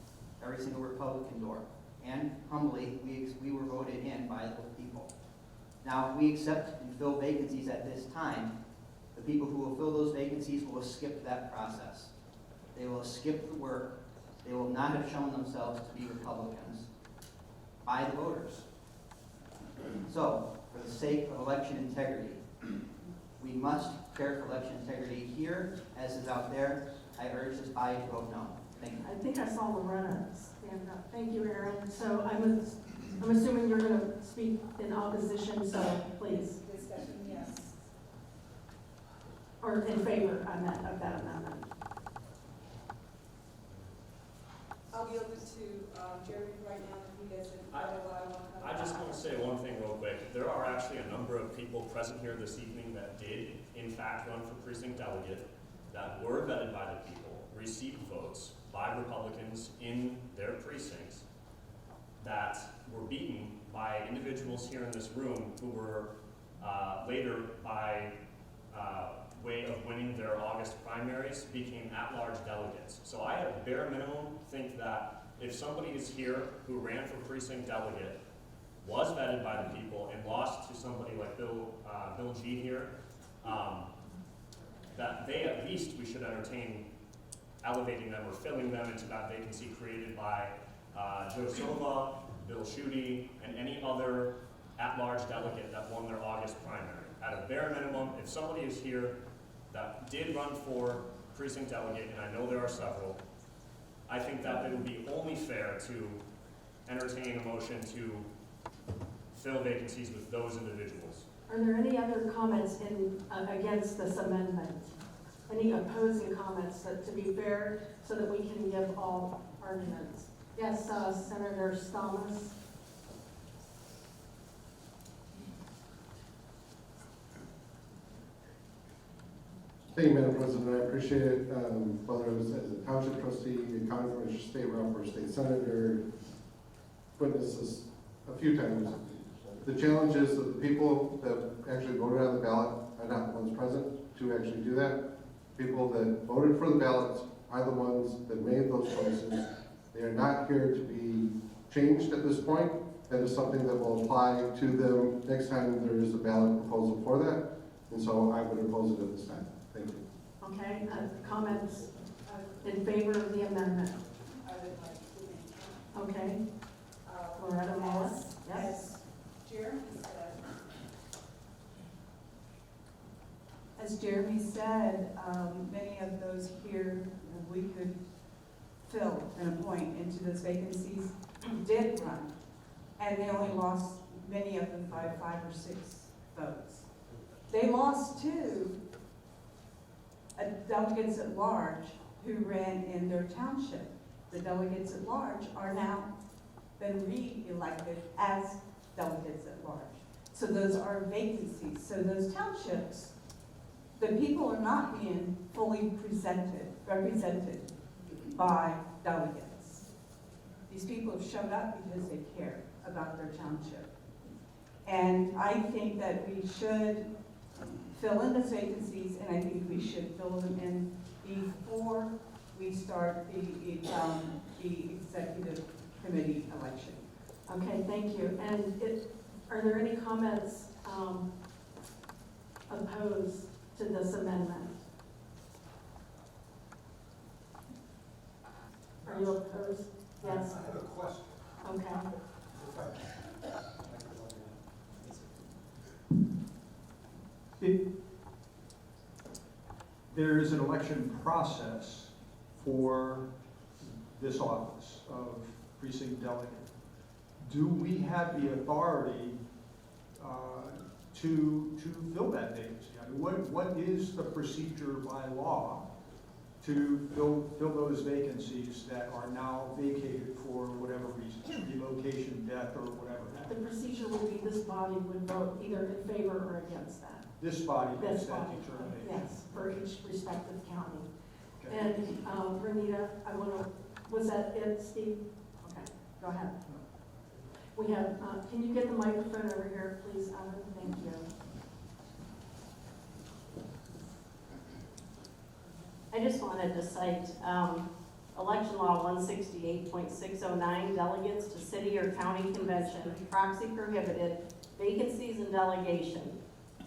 every single Republican door. And humbly, we were voted in by those people. Now, we accept and fill vacancies at this time. The people who will fill those vacancies will skip that process. They will skip the work. They will not have shown themselves to be Republicans by the voters. So, for the sake of election integrity, we must care for election integrity here as is out there. I urge this body to vote no. Thank you. I think I saw Loretta stand up. Thank you, Aaron. So I'm assuming you're going to speak in opposition, so please. Discussion, yes. Or in favor of that amendment. I'll yield it to Jeremy right now, if he doesn't. I just want to say one thing real quick. There are actually a number of people present here this evening that did, in fact, run for precinct delegate, that were vetted by the people, received votes by Republicans in their precincts, that were beaten by individuals here in this room who were later, by way of winning their August primaries, became at-large delegates. So I at bare minimum think that if somebody is here who ran for precinct delegate, was vetted by the people, and lost to somebody like Bill G here, that they at least, we should entertain elevating them or filling them into that vacancy created by Joe Silva, Bill Schuette, and any other at-large delegate that won their August primary. At a bare minimum, if somebody is here that did run for precinct delegate, and I know there are several, I think that it would be only fair to entertain a motion to fill vacancies with those individuals. Are there any other comments against this amendment? Any opposing comments, to be fair, so that we can give all arguments? Yes, Senator Stamas. Thank you, Madam President. I appreciate it, whether it was as a township trustee, a county commissioner, state rep, or state senator, witnessed this a few times. The challenge is that the people that actually voted on the ballot are not the ones present to actually do that. People that voted for the ballots are the ones that made those choices. They are not here to be changed at this point. that is something that will apply to them next time there is a ballot proposal for that. And so I would oppose it at this time. Thank you. Okay, comments in favor of the amendment? I would like to make, Okay, Loretta Wallace, yes? Jeremy said, As Jeremy said, many of those here we could fill and appoint into those vacancies did run. And they only lost, many of them by 5 or 6 votes. They lost to delegates at large who ran in their township. The delegates at large are now been re-elected as delegates at large. So those are vacancies. So those townships, the people are not being fully represented by delegates. These people have showed up because they care about their township. And I think that we should fill in those vacancies, and I think we should fill them in before we start the executive committee election. Okay, thank you. And are there any comments opposed to this amendment? Are you opposed? Yes? I have a question. Okay. There is an election process for this office of Precinct Delegate. Do we have the authority to fill that vacancy? I mean, what is the procedure by law to fill those vacancies that are now vacated for whatever reason, relocation, death, or whatever? The procedure would be this body would vote either in favor or against that. This body makes This that body, determination? yes, for each respective county. Okay. And Renita, was that it, Steve? Okay, go ahead. We have, can you get the microphone over here, please, Alan? Thank you. I just wanted to cite Election Law 168.609, delegates to city or county convention, proxy prohibited, vacancies and delegation.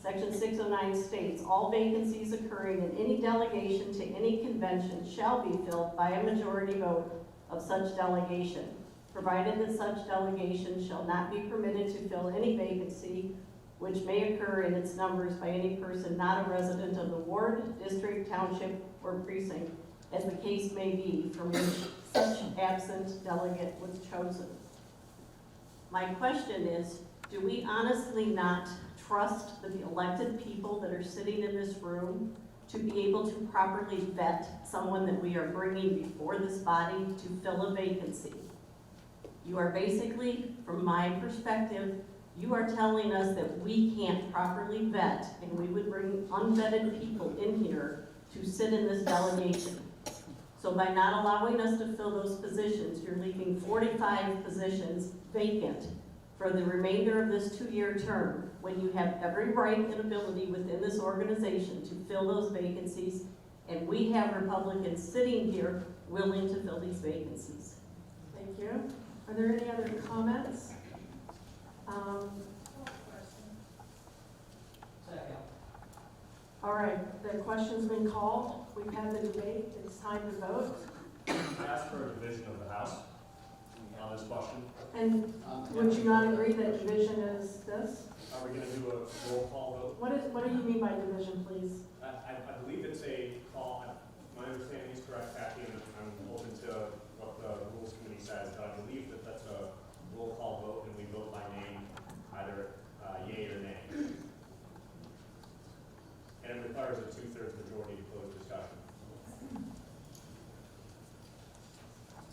Section 609 states, all vacancies occurring in any delegation to any convention shall be filled by a majority vote of such delegation, provided that such delegation shall not be permitted to fill any vacancy which may occur in its numbers by any person not a resident of the ward, district, township, or precinct, as the case may be, from which such absent delegate was chosen. My question is, do we honestly not trust the elected people that are sitting in this room to be able to properly vet someone that we are bringing before this body to fill a vacancy? You are basically, from my perspective, you are telling us that we can't properly vet, and we would bring unvetted people in here to sit in this delegation. So by not allowing us to fill those positions, you're leaving 45 positions vacant for the remainder of this 2-year term, when you have every right and ability within this organization to fill those vacancies, and we have Republicans sitting here willing to fill these vacancies. Thank you. Are there any other comments? Second. All right, the question's been called. We've had the debate. It's time to vote. Ask for a division of the House on this question. And would you not agree that division is this? Are we going to do a roll call vote? What do you mean by division, please? I believe it's a call, my understanding is correct, Kathy, and I'm open to what the Rules Committee says, but I believe that that's a roll call vote, and we vote by name, either yea or nay. And it requires a 2/3 majority to close discussion.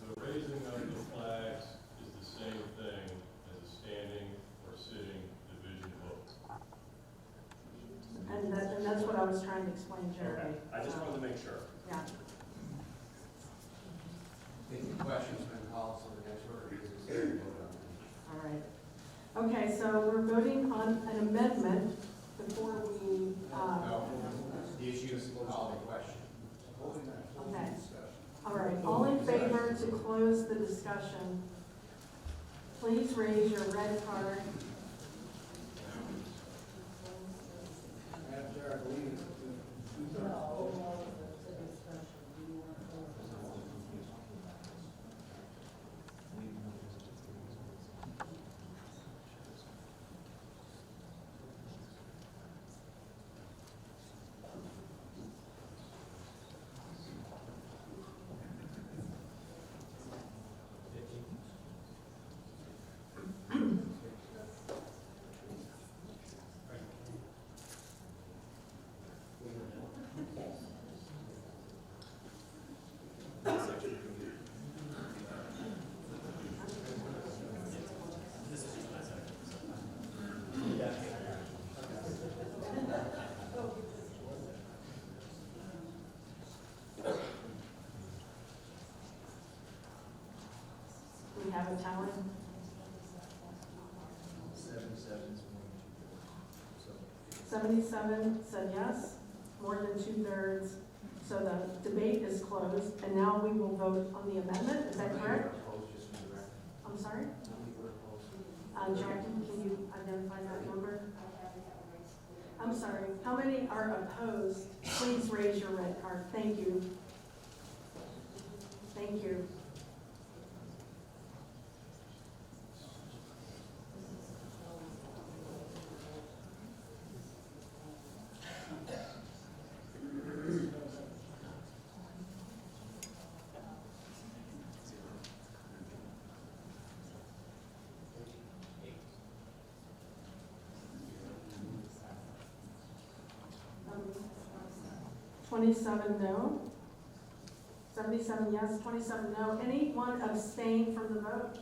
The raising of the flags is the same thing as a standing or sitting division vote. And that's what I was trying to explain, Jeremy. Okay, I just wanted to make sure. Yeah. I think the question's been called, so the next order is a second vote on it. All right. Okay, so we're voting on an amendment before we, No, the issue is to call the question. okay. All right, all in favor to close the discussion? please raise your red card. Madam Chair, I believe it's We have a tally. 77 said yes, more than 2/3. So the debate is closed, and now we will vote on the amendment. Is that correct? I'm sorry? Jackie, can you identify that number? I'm sorry. How many are opposed? Please raise your red card. Thank you. Thank you. Um, 27 no. 77 yes, 27 no. Anyone abstain from the vote?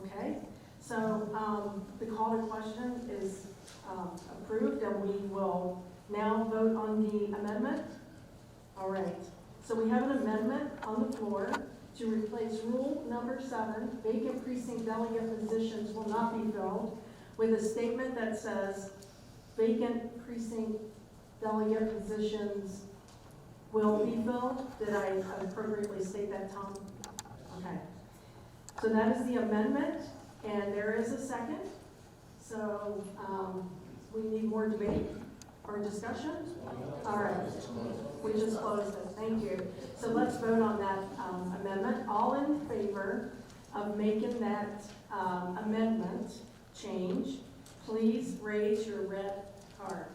Okay, so the call to question is approved, and we will now vote on the amendment. All right, so we have an amendment on the floor to replace rule number 7, vacant precinct delegate positions will not be filled, with a statement that says vacant precinct delegate positions will be filled. Did I appropriately state that, Tom? Okay. So that is the amendment, and there is a second. So we need more debate or discussion? All right. We just closed it. Thank you. So let's vote on that amendment. All in favor of making that amendment change, please raise your red card.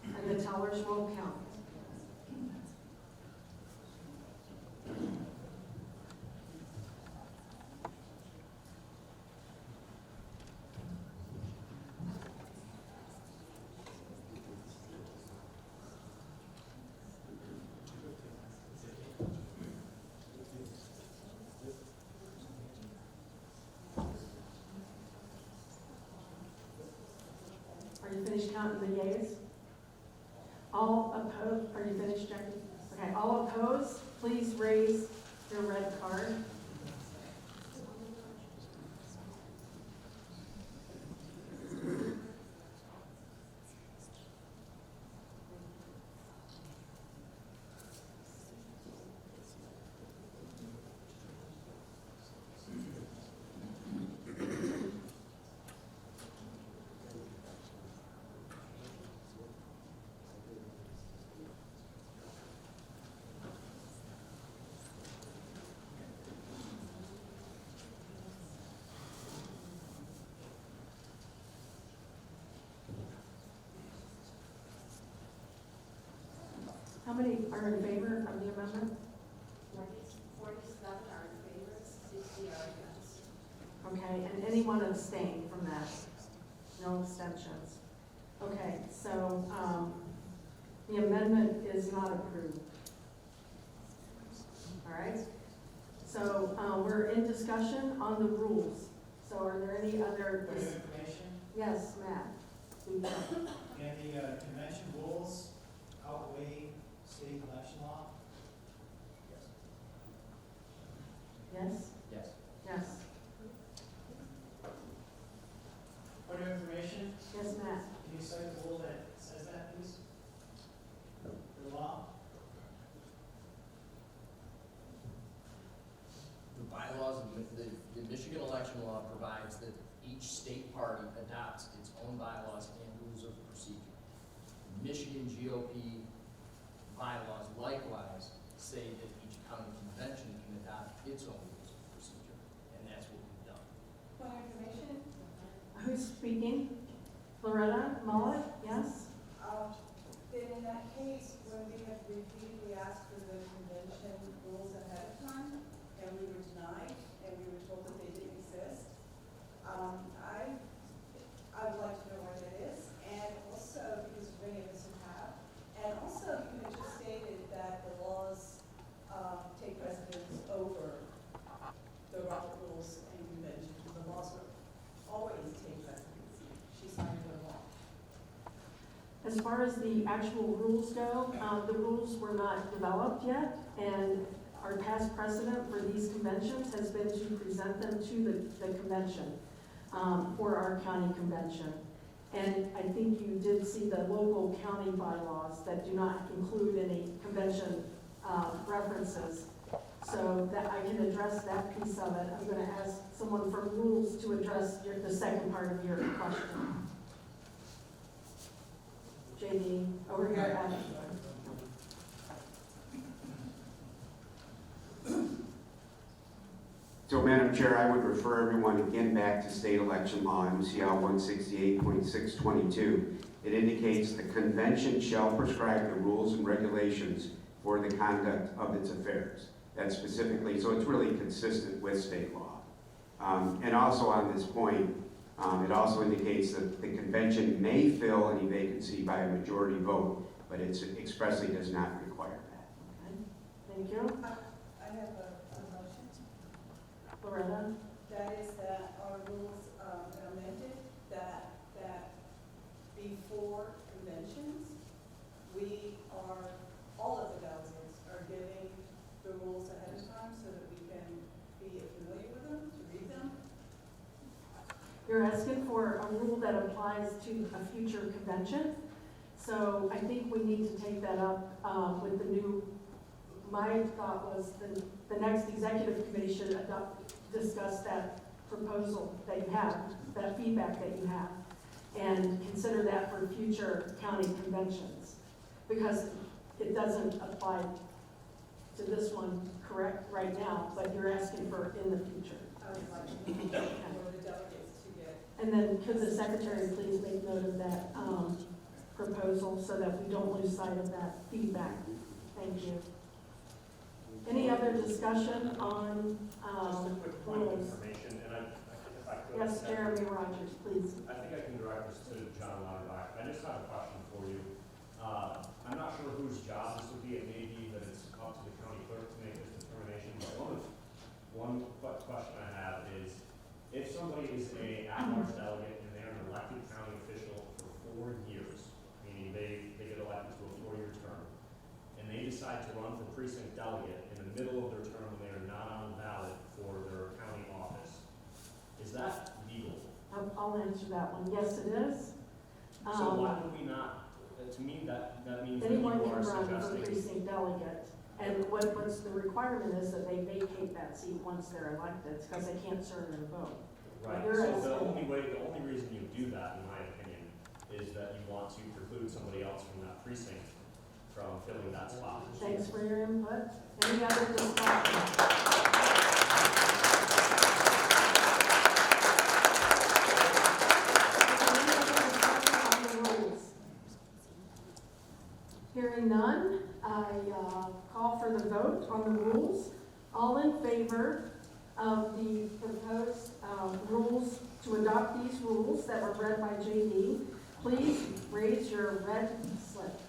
And the tellers will count. Are you finished counting the yeas? All opposed, are you finished, Jackie? Okay, all opposed, please raise your red card. How many are in favor of the amendment? 47 are in favor, 60 are against. Okay, and anyone abstain from that? No abstentions. Okay, so the amendment is not approved. All right, so we're in discussion on the rules. So are there any other? Point of information, Yes, Matt. and the convention rules outweigh state election law? Yes? Yes. Yes. Point of information, Yes, Matt. can you cite the rule that says that, please? The law? The bylaws of bylaws likewise say that each county convention can adopt its own rules of procedure, and that's what we've done. Point of information, Who's speaking? Loretta Mullet, yes? then in that case, when we have repeatedly asked for the convention rules ahead of time, and we were denied, and we were told that they didn't exist, I would like to know where that is, and also, because many of us have, and also you had just stated that the laws take precedence over the Robert rules and conventions. The laws will always take precedence. She signed the law. As far as the actual rules go, the rules were not developed yet, and our past precedent for these conventions has been to present them to the convention for our county convention. And I think you did see the local county bylaws that do not include any convention references. So that I can address that piece of it. I'm going to ask someone from rules to address the second part of your question. JD, over here at So, Madam Chair, I would refer everyone again back to state election law, MCL 168.622. It indicates the convention shall prescribe the rules and regulations for the conduct of its affairs. That's specifically, so it's really consistent with state law. And also on this point, it also indicates that the convention may fill any vacancy by a majority vote, but it expressly does not require that. Okay. Thank you. I have a motion. Loretta? That is that our rules amended, that before conventions, all of the delegates are getting the rules ahead of time so that we can be familiar with them, to read them. You're asking for a rule that applies to a future convention. So I think we need to take that up with the new, my thought was the next executive committee should discuss that proposal that you have, that feedback that you have, and consider that for future county conventions. Because it doesn't apply to this one, correct, right now, but you're asking for in the future. I would like for the delegates to get. And then could the secretary please make note of that proposal so that we don't lose sight of that feedback? Thank you. Any other discussion on Just a quick point of rules? information, and if I could. Yes, Jeremy Rogers, please. I think I can direct this to John Lauterbach. I just have a question for you. I'm not sure whose job this would be. It may be that it's up to the county clerk to make this determination, but one question I have is, if somebody is a at-large delegate and they're an elected county official for 4 years, meaning they get elected to a 4-year term, and they decide to run for precinct delegate in the middle of their term when they are not on the ballot for their county office, is that legal? I'll answer that one. Yes, it is. So why would we not, to me, that means that you Anyone can are run for suggesting. precinct delegate. And what's the requirement is that they vacate that seat once they're elected, because they can't serve their vote. Right, You're so asking- the only reason you do that, in my opinion, is that you want to preclude somebody else from that precinct from filling that spot. Thanks for your input. Any other discussion? Hearing none, I call for the vote on the rules. All in favor of the proposed rules, to adopt these rules that were read by JD, please raise your red slip.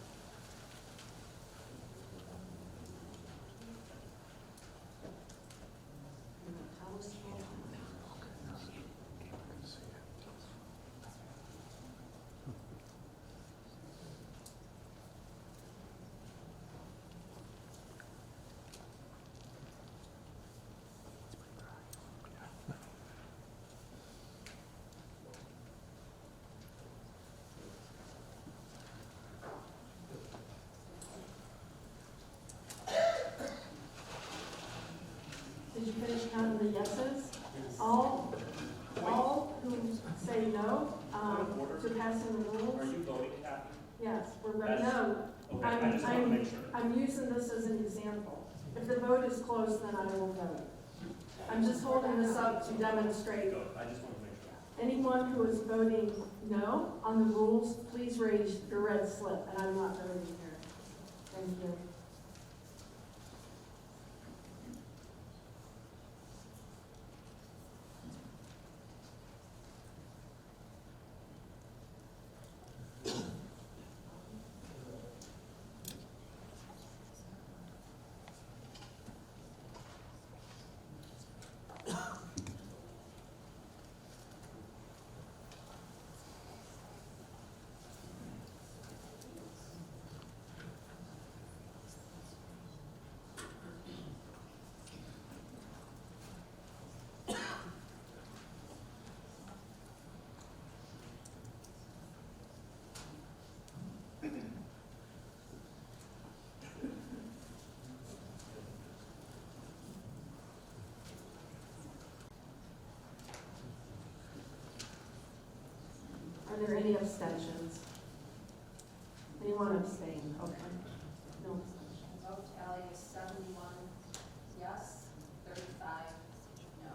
Did you finish counting the yeses? All who say no to passing the rules? Are you voting, Kathy? Yes, we're voting no. Okay, I'm I just want to make sure. I'm using this as an example. If the vote is closed, then I will vote. I'm just holding this up to demonstrate. I just want to make sure. Anyone who is voting no on the rules, please raise your red slip, and I'm not voting here. Thank you. Are there any abstentions? Anyone abstain? Okay. No abstentions. Vote tally is 71 yes, 35 no.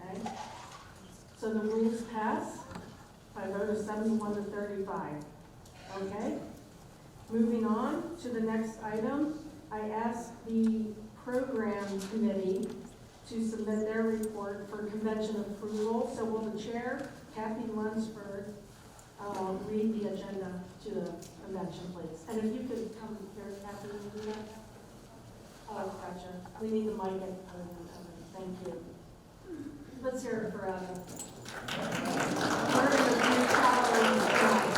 Okay. So the rules pass by a vote of 71 to 35. Okay. Moving on to the next item, I ask the program committee to submit their report for convention approval. So will the chair, Kathy Lunsford, read the agenda to the convention, please? And if you could come here, Kathy, will you do that? Oh, gotcha. We need the mic at Thank you. Let's hear it for Evan. We're going to do salaries tonight.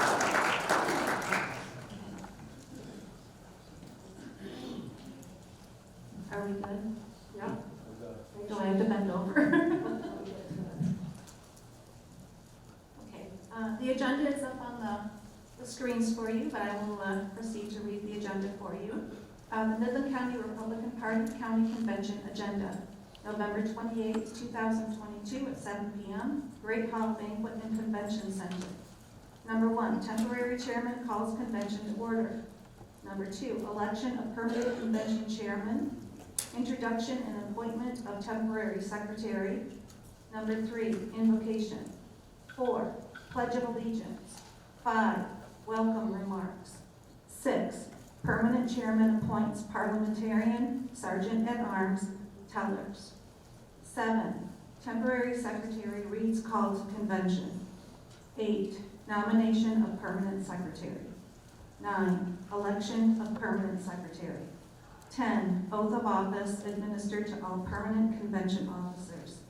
Are we good? Yeah. Do I have to bend over? Okay, the agenda is up on the screens for you, but I will proceed to read the agenda for you. The Midland County Republican Party County Convention agenda, November 28, 2022 at 7 p.m., Great Hall Banquet and Convention Center. Number 1, temporary chairman calls convention to order. Number 2, election of permanent convention chairman. Introduction and appointment of temporary secretary. Number 3, invocation. 4, pledge of allegiance. 5, welcome remarks. 6, permanent chairman appoints parliamentarian, sergeant-at-arms, tellers. 7, temporary secretary reads call to convention. 8, nomination of permanent secretary. 9, election of permanent secretary. 10, oath of office administered to all permanent convention officers.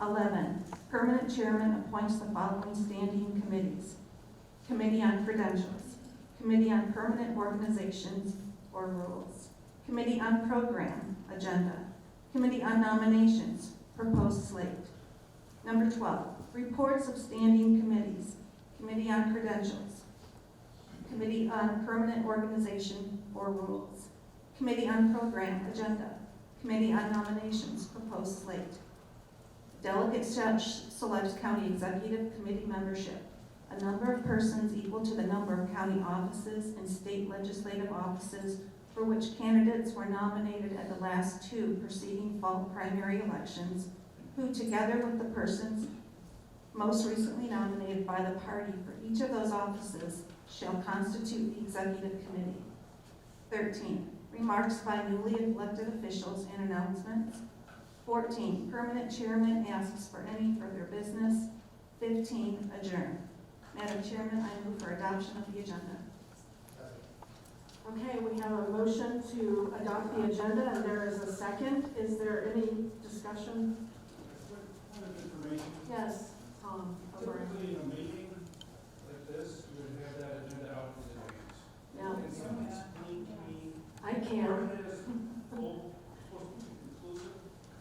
11, permanent chairman appoints the following standing committees. Committee on Credentials, Committee on Permanent Organizations or Rules, Committee on Program, Agenda, Committee on Nominations, Proposed Slate. Number 12, reports of standing committees, Committee on Credentials, Committee on Permanent Organization or Rules, Committee on Program, Agenda, Committee on Nominations, Proposed Slate. Delegate selects county executive committee membership, a number of persons equal to the number of county offices and state legislative offices for which candidates were nominated at the last 2 preceding fall primary elections, who together with the persons most recently nominated by the party for each of those offices shall constitute the executive committee. 13, remarks by newly elected officials and announcements. 14, permanent chairman asks for any further business. 15, adjourn. Madam Chairman, I move for adoption of the agenda. Okay, we have a motion to adopt the agenda, and there is a second. Is there any discussion? Point of information. Yes, Tom. Typically in a meeting like this, you would have that agenda out in advance. Yeah. Can someone explain to me I can. part of it is full, supposed to be conclusive,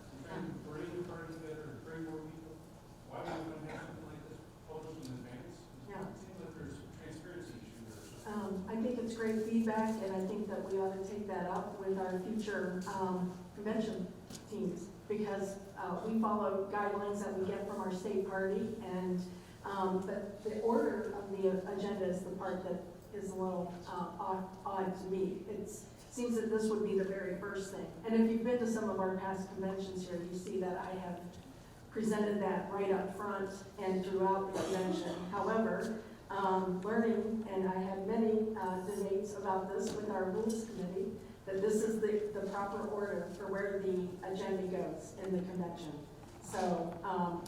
and trying to bring the party together and bring more people? Why would we have something like this published in advance? Yeah. It seems like there's a transparency issue there or something. I think it's great feedback, and I think that we ought to take that up with our future convention teams, because we follow guidelines that we get from our state party, and but the order of the agenda is the part that is a little odd to me. It seems that this would be the very first thing. And if you've been to some of our past conventions here, you see that I have presented that right up front and throughout the convention. However, learning, and I had many debates about this with our rules committee, that this is the proper order for where the agenda goes in the convention. So,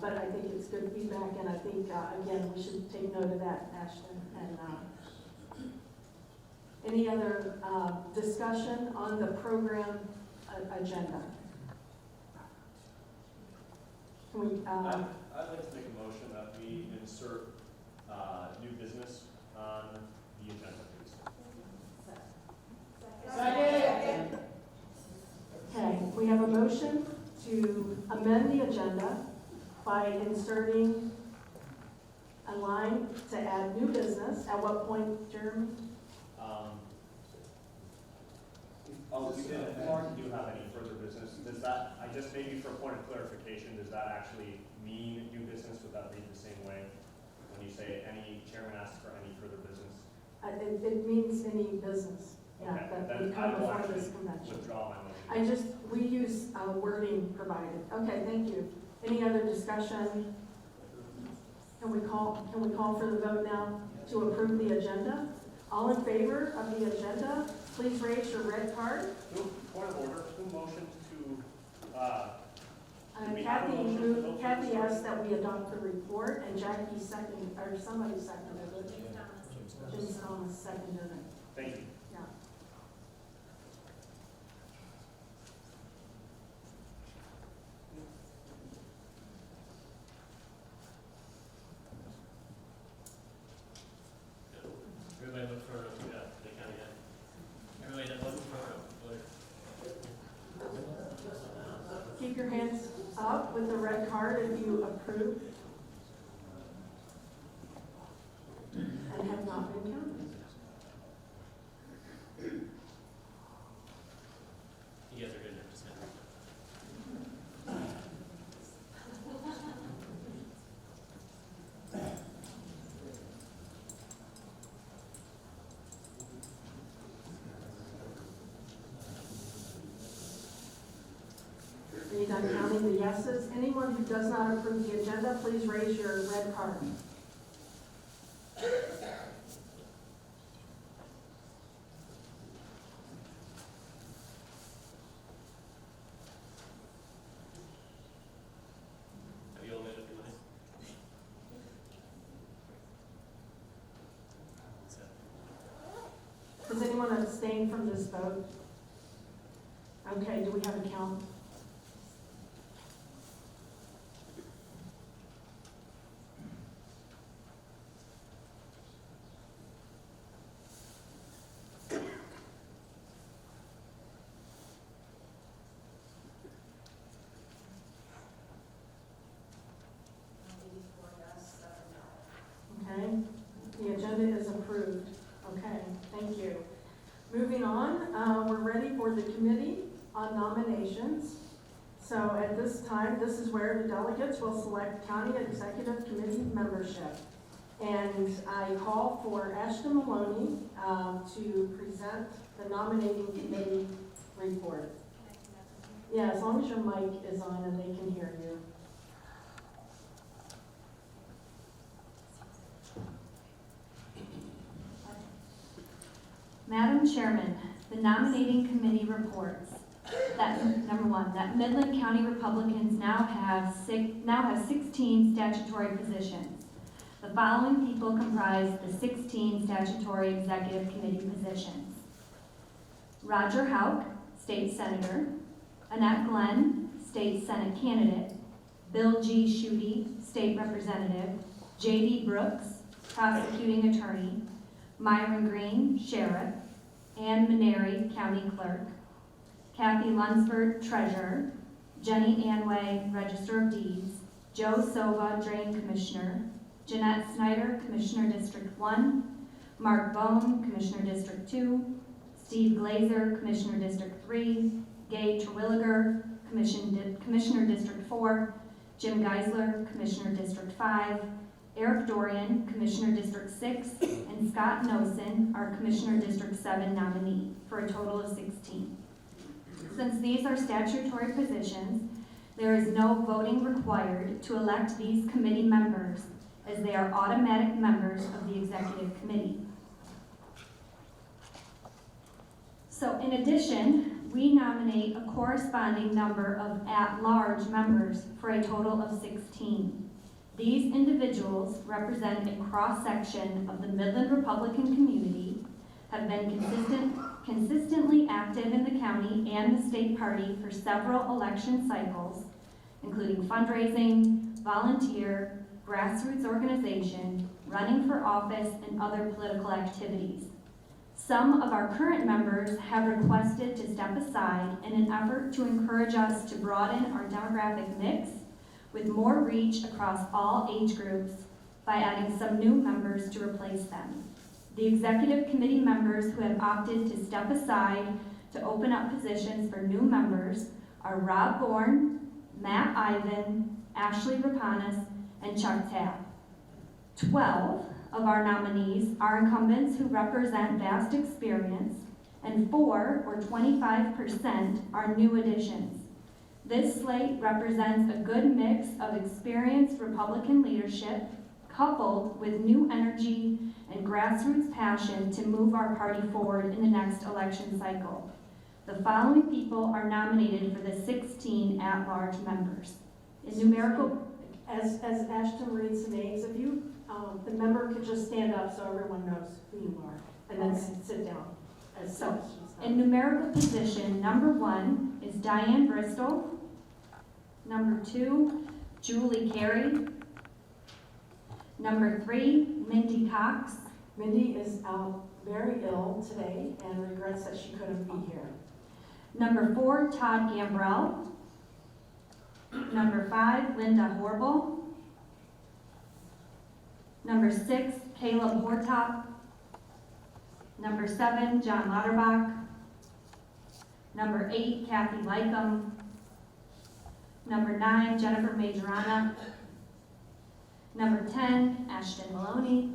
but I think it's good feedback, and I think, again, we should take note of that, Ashton. And any other discussion on the program agenda? Can we, I'd like to make a motion that we insert new business on the agenda, please. Second. Okay, we have a motion to amend the agenda by inserting a line to add new business. At what point, Jeremy? We do have any further business. Does that, I just maybe for a point of clarification, does that actually mean new business? Would that read the same way when you say any chairman asks for any further business? It means any business, yeah, Okay, that then we I come will before actually this convention. withdraw my motion. We use wording provided. Okay, thank you. Any other discussion? Can we call for the vote now to approve the agenda? All in favor of the agenda, please raise your red card. Point of order, who motioned to, Kathy asked that we adopt the report, and Jackie seconded, or somebody seconded it. Jim Thomas seconded it. thank you. Yeah. Everybody look for, they kind of everybody that wasn't for Keep your hands up with the red card if you approve and have not been counted. You guys are good enough to stand. Are you done counting the yeses? Anyone who does not approve the agenda, please raise your red card. Have you all made up your mind? Does anyone abstain from this vote? Okay, do we have a count? Okay, the agenda is approved. Okay, thank you. Moving on, we're ready for the committee on nominations. So at this time, this is where the delegates will select county executive committee membership. And I call for Ashton Maloney to present the nominating committee report. Yeah, as long as your mic is on and they can hear you. Madam Chairman, the nominating committee reports that, number one, that Midland County Republicans now have 16 statutory positions. The following people comprise the 16 statutory executive committee positions: Roger Houck, State Senator; Annette Glenn, State Senate candidate; Bill G. Schuette, State Representative; J.D. Brooks, Prosecuting Attorney; Myron Green, Sheriff; Ann Maneri, County Clerk; Kathy Lunsford, Treasurer; Jenny Anway, Register of Deeds; Joe Sova, Drain Commissioner; Jeanette Snyder, Commissioner District 1; Mark Bone, Commissioner District 2; Steve Glazer, Commissioner District 3; Gay Terwilliger, Commissioner District 4; Jim Geisler, Commissioner District 5; Eric Dorian, Commissioner District 6, and Scott Nosen, our Commissioner District 7 nominee, for a total of 16. Since these are statutory positions, there is no voting required to elect these committee members, as they are automatic members of the Executive Committee. So in addition, we nominate a corresponding number of at-large members for a total of 16. These individuals represent a cross-section of the Midland Republican community, have been consistently active in the county and the state party for several election cycles, including fundraising, volunteer, grassroots organization, running for office, and other political activities. Some of our current members have requested to step aside in an effort to encourage us to broaden our demographic mix with more reach across all age groups by adding some new members to replace them. The Executive Committee members who have opted to step aside to open up positions for new members are Rob Bourne, Matt Ivan, Ashley Rapanis, and Chuck Tapp. 12 of our nominees are incumbents who represent vast experience, and 4, or 25%, are new additions. This slate represents a good mix of experienced Republican leadership coupled with new energy and grassroots passion to move our party forward in the next election cycle. The following people are nominated for the 16 at-large members. In numerical, As Ashton reads the names, if you, the member could just stand up so everyone knows who you are, and then sit down. So, in numerical position, number 1 is Diane Bristol. Number 2, Julie Carey. Number 3, Mindy Cox. Mindy is very ill today and regrets that she couldn't be here. Number 4, Todd Gambrell. Number 5, Linda Horble. Number 6, Caleb Hortop. Number 7, John Lauterbach. Number 8, Kathy Lycum. Number 9, Jennifer Majorana. Number 10, Ashton Maloney.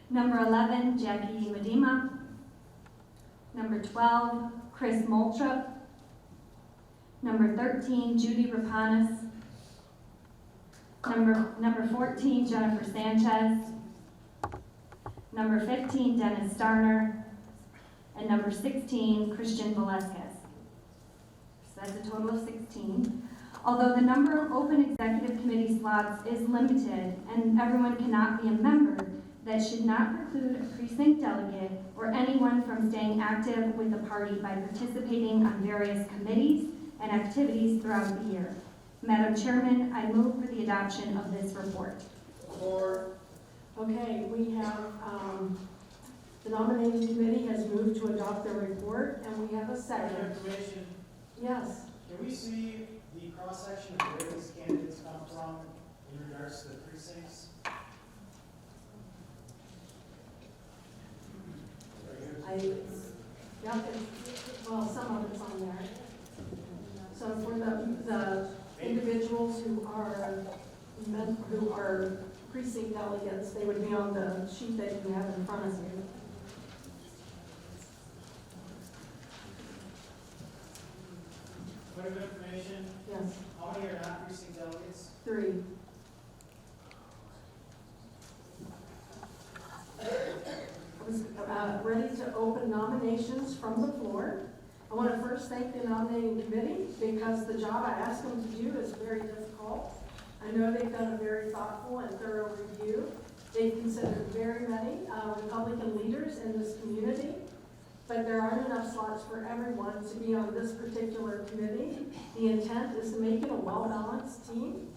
Number 11, Jackie Medema. Number 12, Chris Moltrup. Number 13, Judy Rapanis. Number 14, Jennifer Sanchez. Number 15, Dennis Starner. And number 16, Christian Velasquez. So that's a total of 16. Although the number of open executive committee slots is limited and everyone cannot be a member, that should not preclude a precinct delegate or anyone from staying active with the party by participating on various committees and activities throughout the year. Madam Chairman, I move for the adoption of this report. Okay, we have, the nominating committee has moved to adopt the report, and we have a second. Information, Yes. can we see the cross-section of where these candidates come from in regards to the precincts? Well, some of it's on there. So for the individuals who are precinct delegates, they would be on the sheet that you have in front of you. Point of information, Yes, how many are not precinct delegates? 3. I was ready to open nominations from the floor. I want to first thank the nominating committee because the job I asked them to do is very difficult. I know they've done a very thoughtful and thorough review. They've considered very many Republican leaders in this community, but there aren't enough slots for everyone to be on this particular committee. The intent is to make it a well-balanced team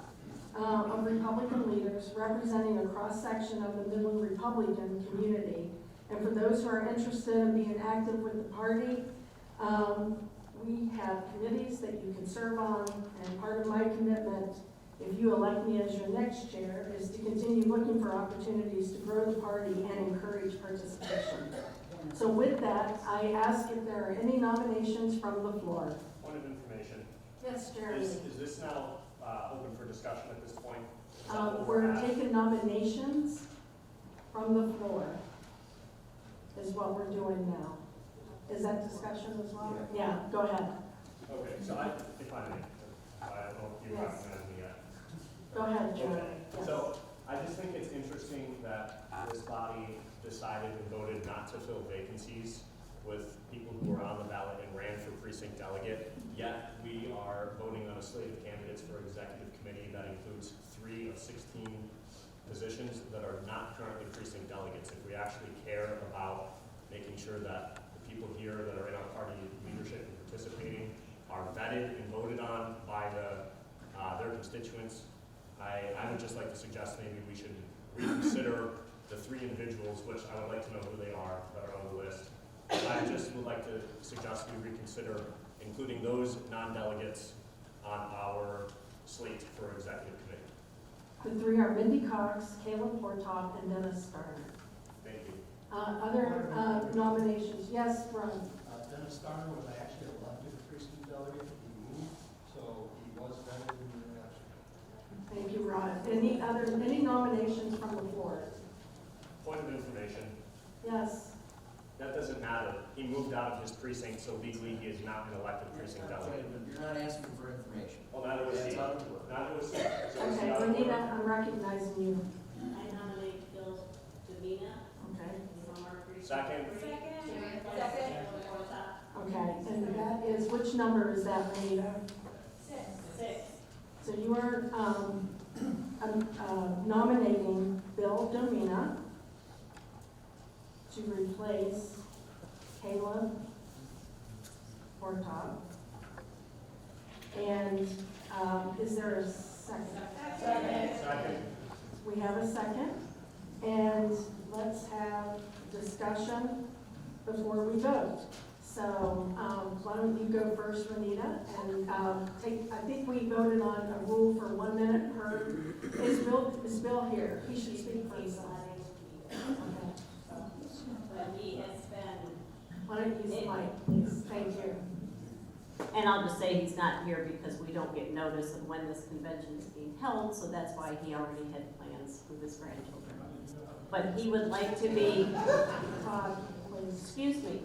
of Republican leaders representing a cross-section of the Midland Republican community. And for those who are interested in being active with the party, we have committees that you can serve on, and part of my commitment, if you elect me as your next chair, is to continue looking for opportunities to grow the party and encourage participation. So with that, I ask if there are any nominations from the floor. Point of information. Yes, Jeremy. Is this now open for discussion at this point? We're taking nominations from the floor, is what we're doing now. Is that discussion as well? Yeah, go ahead. Okay, so if I may, I don't know if you Yes. recognize me yet. Go ahead, John. Okay, Yes. so I just think it's interesting that this body decided and voted not to fill vacancies with people who were on the ballot and ran for precinct delegate, yet we are voting on a slate of candidates for executive committee that includes 3 of 16 positions that are not currently precinct delegates. If we actually care about making sure that the people here that are in our party leadership and participating are vetted and voted on by their constituents, I would just like to suggest maybe we should reconsider the 3 individuals, which I would like to know who they are that are on the list. I just would like to suggest we reconsider including those non-delegates on our slate for executive committee. The 3 are Mindy Cox, Caleb Portop, and Dennis Starner. Thank you. Other nominations? Yes, Ron? Dennis Starner was actually elected precinct delegate. He moved, so he was vetted in the election. Thank you, Ron. Any nominations from the floor? Point of information, Yes. that doesn't matter. He moved out of his precinct, so legally he is not an elected precinct delegate. You're not asking for information. Well, neither was he. That's out of order. Neither was he. So is Okay, he out of order? Renita, I'm recognizing you. I nominate Bill Davina Okay. from our precinct. Second. Second. Okay, and that is, which number is that, Renita? 6. So you are nominating Bill Domina to replace Caleb Portop. And is there a second? Second. We have a second. And let's have discussion before we vote. So why don't you go first, Renita? And I think we voted on a rule for 1 minute per. Is Bill here? He should speak for himself. Okay. But he has been, Why don't you use the mic, please? Thank you. And I'll just say he's not here because we don't get notice of when this convention is being held, so that's why he already had plans with his grandchildren. But he would like to be, Todd, please. excuse me.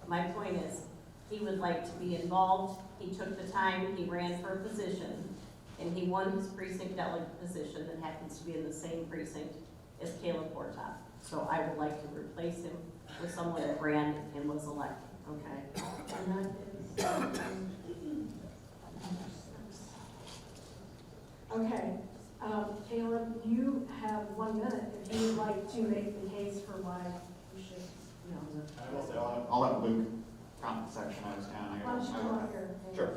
My point is, he would like to be involved. He took the time, he ran for a position, and he won his precinct delegate position that happens to be in the same precinct as Caleb Portop. So I would like to replace him with someone that ran and was elected. Okay. And that is, okay. Caleb, you have 1 minute if you would like to make the case for why you should, I will say, I'll let Luke comment the section I was down. Why don't you come up here? Sure.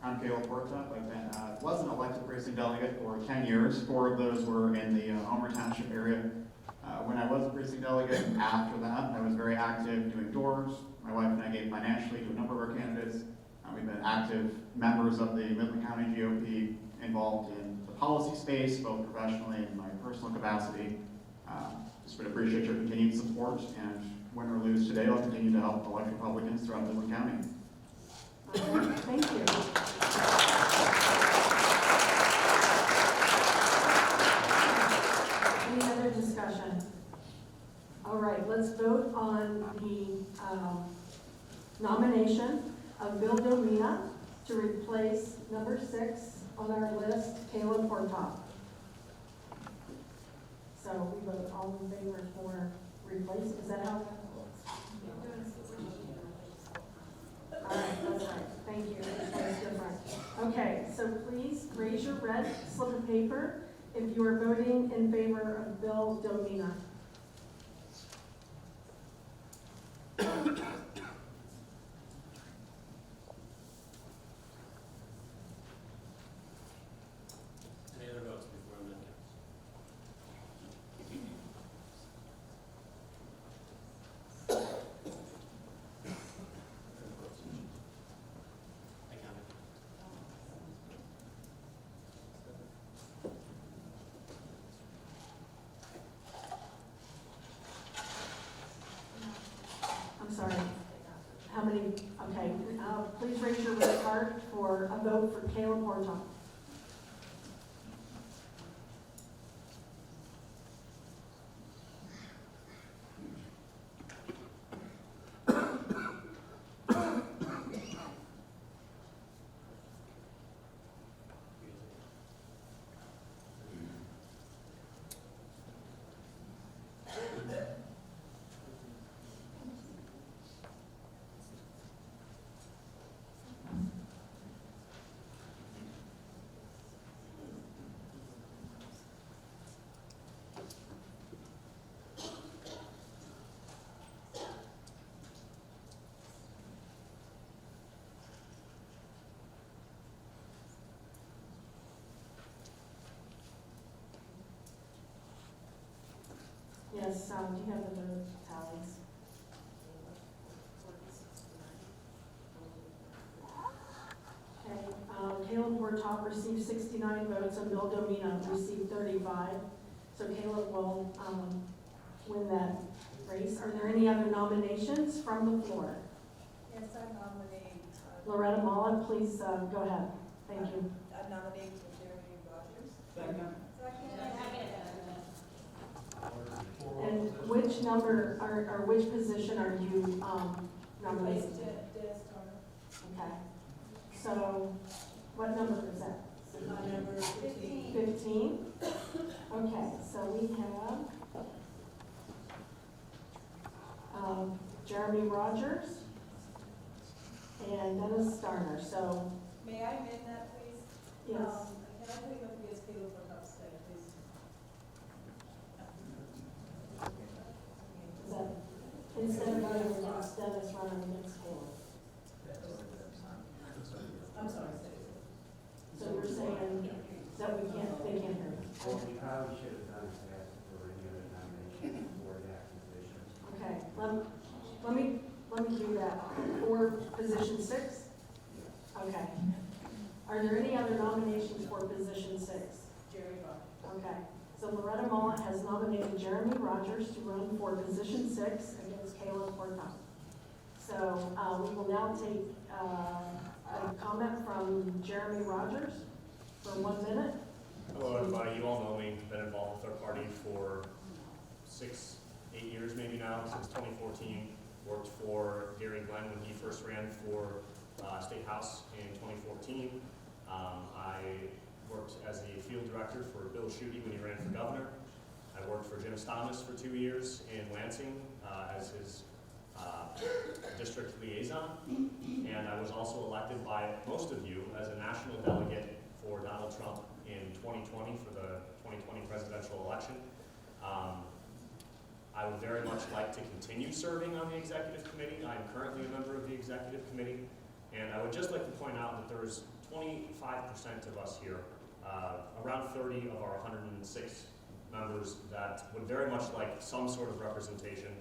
I'm Caleb Portop. Was an elected precinct delegate for 10 years. 4 of those were in the Homer Township area. When I was a precinct delegate, after that, I was very active doing doors. My wife and I gave financially to a number of our candidates. We've been active members of the Midland County GOP, involved in the policy space, both professionally and in my personal capacity. Just would appreciate your continued support, and win or lose today, I'll continue to help elect Republicans throughout Midland County. Thank you. Any other discussion? All right, let's vote on the nomination of Bill Domina to replace number 6 on our list, Caleb Portop. So we vote all in favor for replace. Is that how that works? All right, that's right. Thank you. That's different. Okay, so please raise your red slip of paper if you are voting in favor of Bill Domina. Any other votes before I'm done? I counted. I'm sorry. please raise your red card for a vote for Caleb Horton. Yes, do you have the vote tallies? Okay, Caleb Hortop received 69 votes and Bill Domina received 35. So Caleb will win that race. Are there any other nominations from the floor? Yes, I nominate. Loretta Mullen, please go ahead. Thank you. I nominate Jeremy Rogers. Second. And which number or which position are you nominating? Dennis Turner. Okay. So what number is that? Number 15. 15? Okay, so we have Jeremy Rogers and Dennis Starner. So May I amend that, please? yes. Can I put him up against Caleb for upstate, please? Is that instead of running against Dennis, running against Caleb? I'm sorry. So you're saying that they can't hear you? What we probably should have done is ask for any other nomination for that position. Okay, let me do that. For position 6? Okay. Are there any other nominations for position 6? Jeremy Rogers. Okay, so Loretta Mullen has nominated Jeremy Rogers to run for position 6 against Caleb Horton. So we will now take a comment from Jeremy Rogers for 1 minute. Hello, everybody. You all know me. Been involved with our party for 8 years maybe now, since 2014. Worked for Gary Glenn when he first ran for State House in 2014. I worked as the field director for Bill Schuette when he ran for governor. I worked for Jim Thomas for 2 years in Lansing as his district liaison. And I was also elected by most of you as a national delegate for Donald Trump in 2020 for the 2020 presidential election. I would very much like to continue serving on the executive committee. I'm currently a member of the executive committee, and I would just like to point out that there's 25% of us here, around 30 of our 106 members that would very much like some sort of representation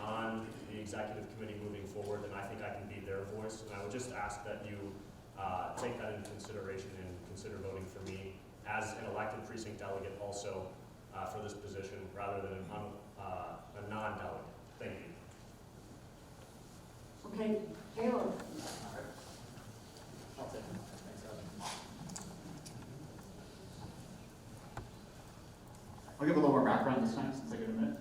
on the executive committee moving forward, and I think I can be their voice. And I would just ask that you take that into consideration and consider voting for me as an elected precinct delegate also for this position rather than a non-delegate. Thank you. Okay, Caleb. I'll take it. Thanks, Evan. I'll give a little more background this time since I get a minute.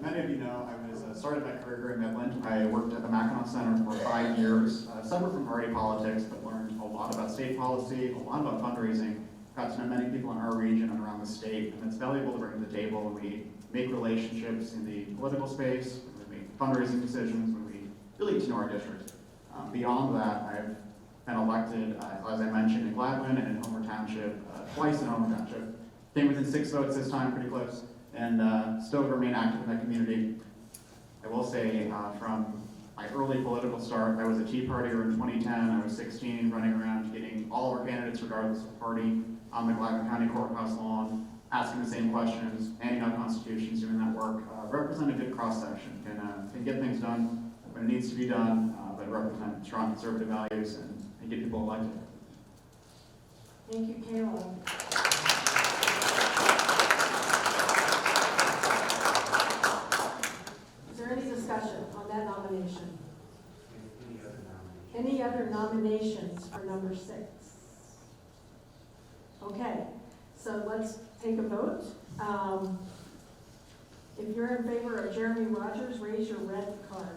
Many of you know I was started my career here in Midland. I worked at the Mackinac Center for 5 years, separate from party politics, but learned a lot about state policy, a lot about fundraising. Got to know many people in our region and around the state, and it's valuable to bring to the table when we make relationships in the political space, when we make fundraising decisions, when we really get to know our district. Beyond that, I've been elected, as I mentioned, in Gladwin and in Homer Township, twice in Homer Township. Came within 6 votes this time, pretty close, and still remain active in that community. I will say, from my early political start, I was a Tea Partier in 2010. I was 16, running around getting all of our candidates, regardless of party, on the Midland County Courthouse lawn, asking the same questions, handing out constitutions, doing that work. Represent a good cross-section, can get things done when it needs to be done, but represent strong conservative values and get people elected. Thank you, Caleb. Is there any discussion on that nomination? Any other nomination? Any other for number 6? Okay, so let's take a vote. If you're in favor of Jeremy Rogers, raise your red card.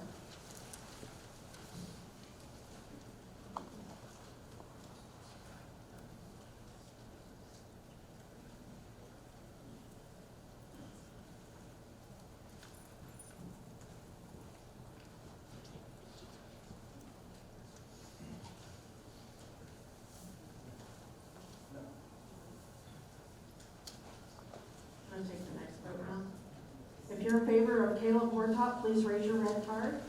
I'm going to take the next vote now. If you're in favor of Caleb Hortop, please raise your red card.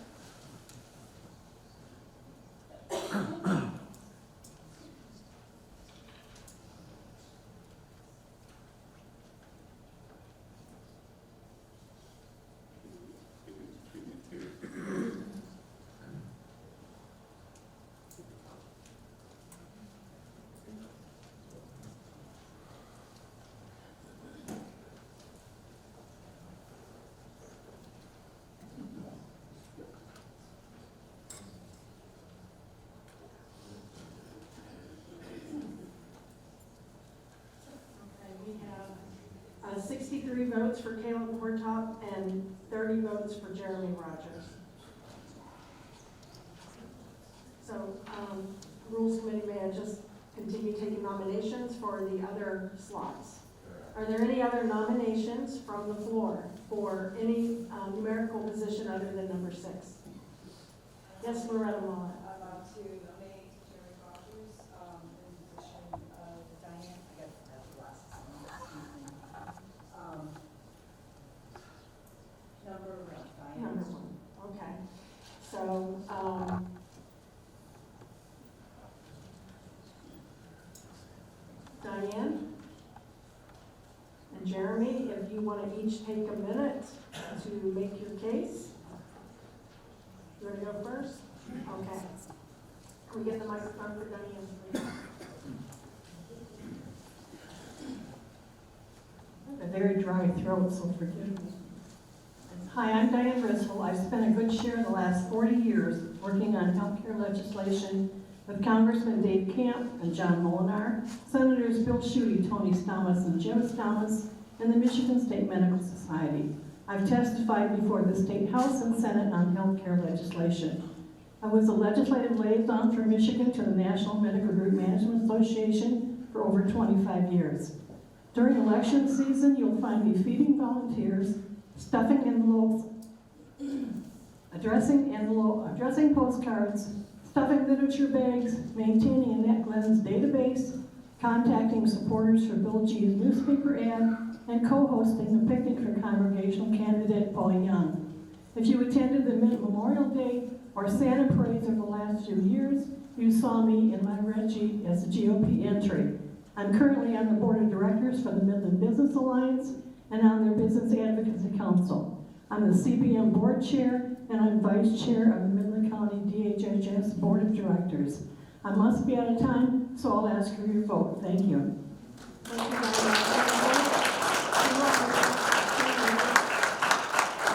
We have 63 votes for Caleb Hortop and 30 votes for Jeremy Rogers. So, Rules Committee, may I just continue taking nominations for the other slots? Are there any other nominations from the floor for any numerical position other than number 6? Yes, Loretta Muller. I'd like to nominate Jerry Rogers in the position of Diane. I got to have glasses on. Number 1, Diane. Number 1, okay. So, Diane and Jeremy, if you want to each take a minute to make your case. You want to go first? Okay. Can we get the microphone for Diane, please? I have a very dry throat, so forgive me. Hi, I'm Diane Bristol. I've spent a good share of the last 40 years working on healthcare legislation with Congressman Dave Camp and John Molinar, Senators Bill Schuette, Tony Stamas, and Jim Stamas, and the Michigan State Medical Society. I've testified before the State House and Senate on healthcare legislation. I was a legislative liaison for Michigan to the National Medical Group Management Association for over 25 years. During election season, you'll find me feeding volunteers, stuffing envelopes, addressing postcards, stuffing literature bags, maintaining a NetGlens database, contacting supporters for Bill G's newspaper ad, and co-hosting a picnic for congregational candidate Paul Young. If you attended the Memorial Day or Santa parades over the last few years, you saw me in my red Jeep as a GOP entry. I'm currently on the board of directors for the Midland Business Alliance and on their Business Advocacy Council. I'm the CBM board chair and I'm vice chair of the Midland County DHHS Board of Directors. I must be out of time, so I'll ask for your vote. Thank you. Thank you very much.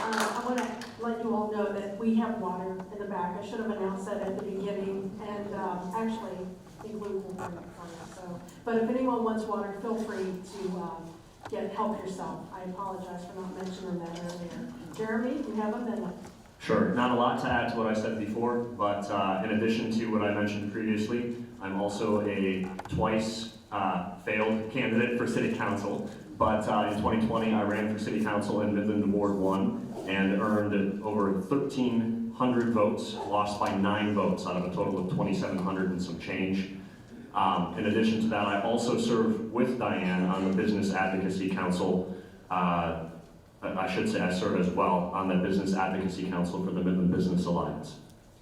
I want to let you all know that we have water in the back. I should have announced that at the beginning, and actually, include will bring it for you. So, but if anyone wants water, feel free to help yourself. I apologize for not mentioning that earlier. Jeremy, you have a minute. Sure, not a lot to add to what I said before, but in addition to what I mentioned previously, I'm also a twice failed candidate for City Council. But in 2020, I ran for City Council in Midland Ward 1 and earned over 1,300 votes, lost by 9 votes out of a total of 2,700 and some change. In addition to that, I also serve with Diane on the Business Advocacy Council. I should say I serve as well on the Business Advocacy Council for the Midland Business Alliance.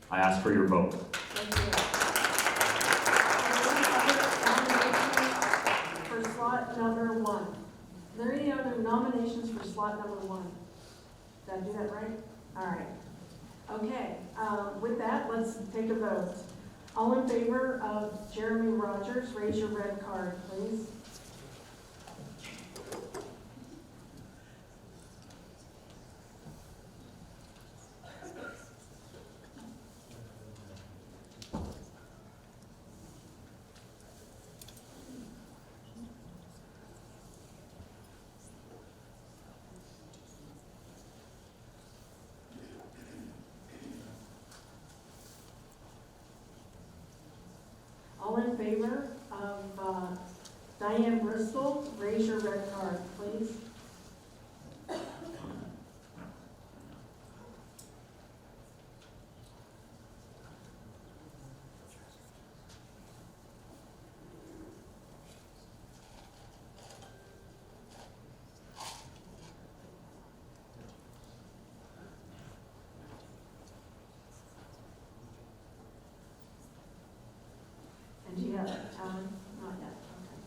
I ask for your vote. Thank you. For slot number 1. Are there any other nominations for slot number 1? Did I do that right? All right. Okay. With that, let's take a vote. All in favor of Jeremy Rogers, raise your red card, please. Bristol, raise your red card, please. And do you have time? Not yet, okay.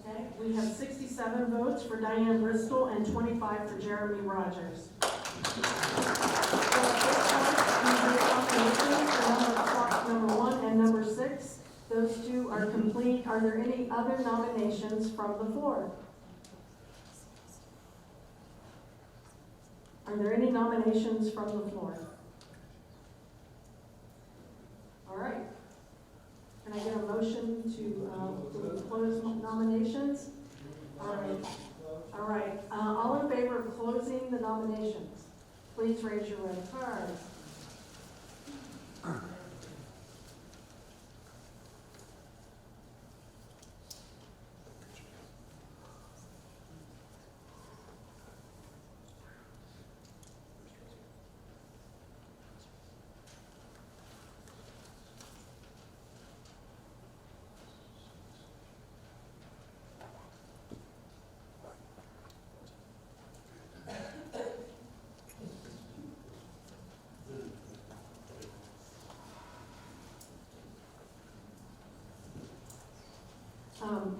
Okay, we have 67 votes for Diane Bristol and 25 for Jeremy Rogers. Number 1 and number 6, those two are complete. Are there any other nominations from the floor? Are there any nominations from the floor? All right. Can I get a motion to close nominations? All right. All right. All in favor of closing the nominations, please raise your red cards.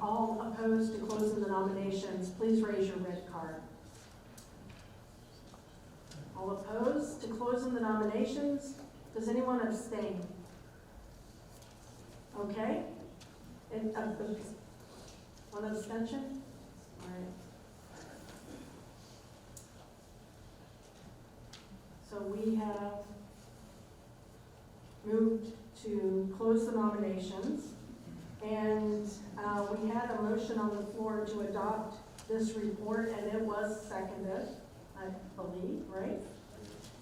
All opposed to closing the nominations, please raise your red card. All opposed to closing the nominations? Does anyone abstain? Okay. And, one abstention? All right. So we have moved to close the nominations. And we had a motion on the floor to adopt this report, and it was seconded, I believe, right?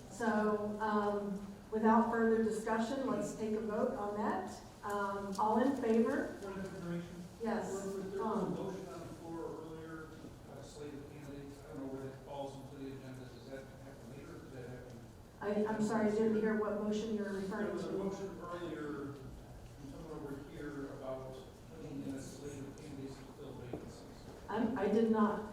So without further discussion, let's take a vote on that. All in favor? Point of information? Yes. There was a motion on the floor earlier, slate of candidates. I don't know where that falls into the agenda. Does that happen later, or does that happen? I'm sorry, I didn't hear what motion you're referring There was a to. motion earlier from someone over here about putting in a slate of candidates to fill vacancies. I did not.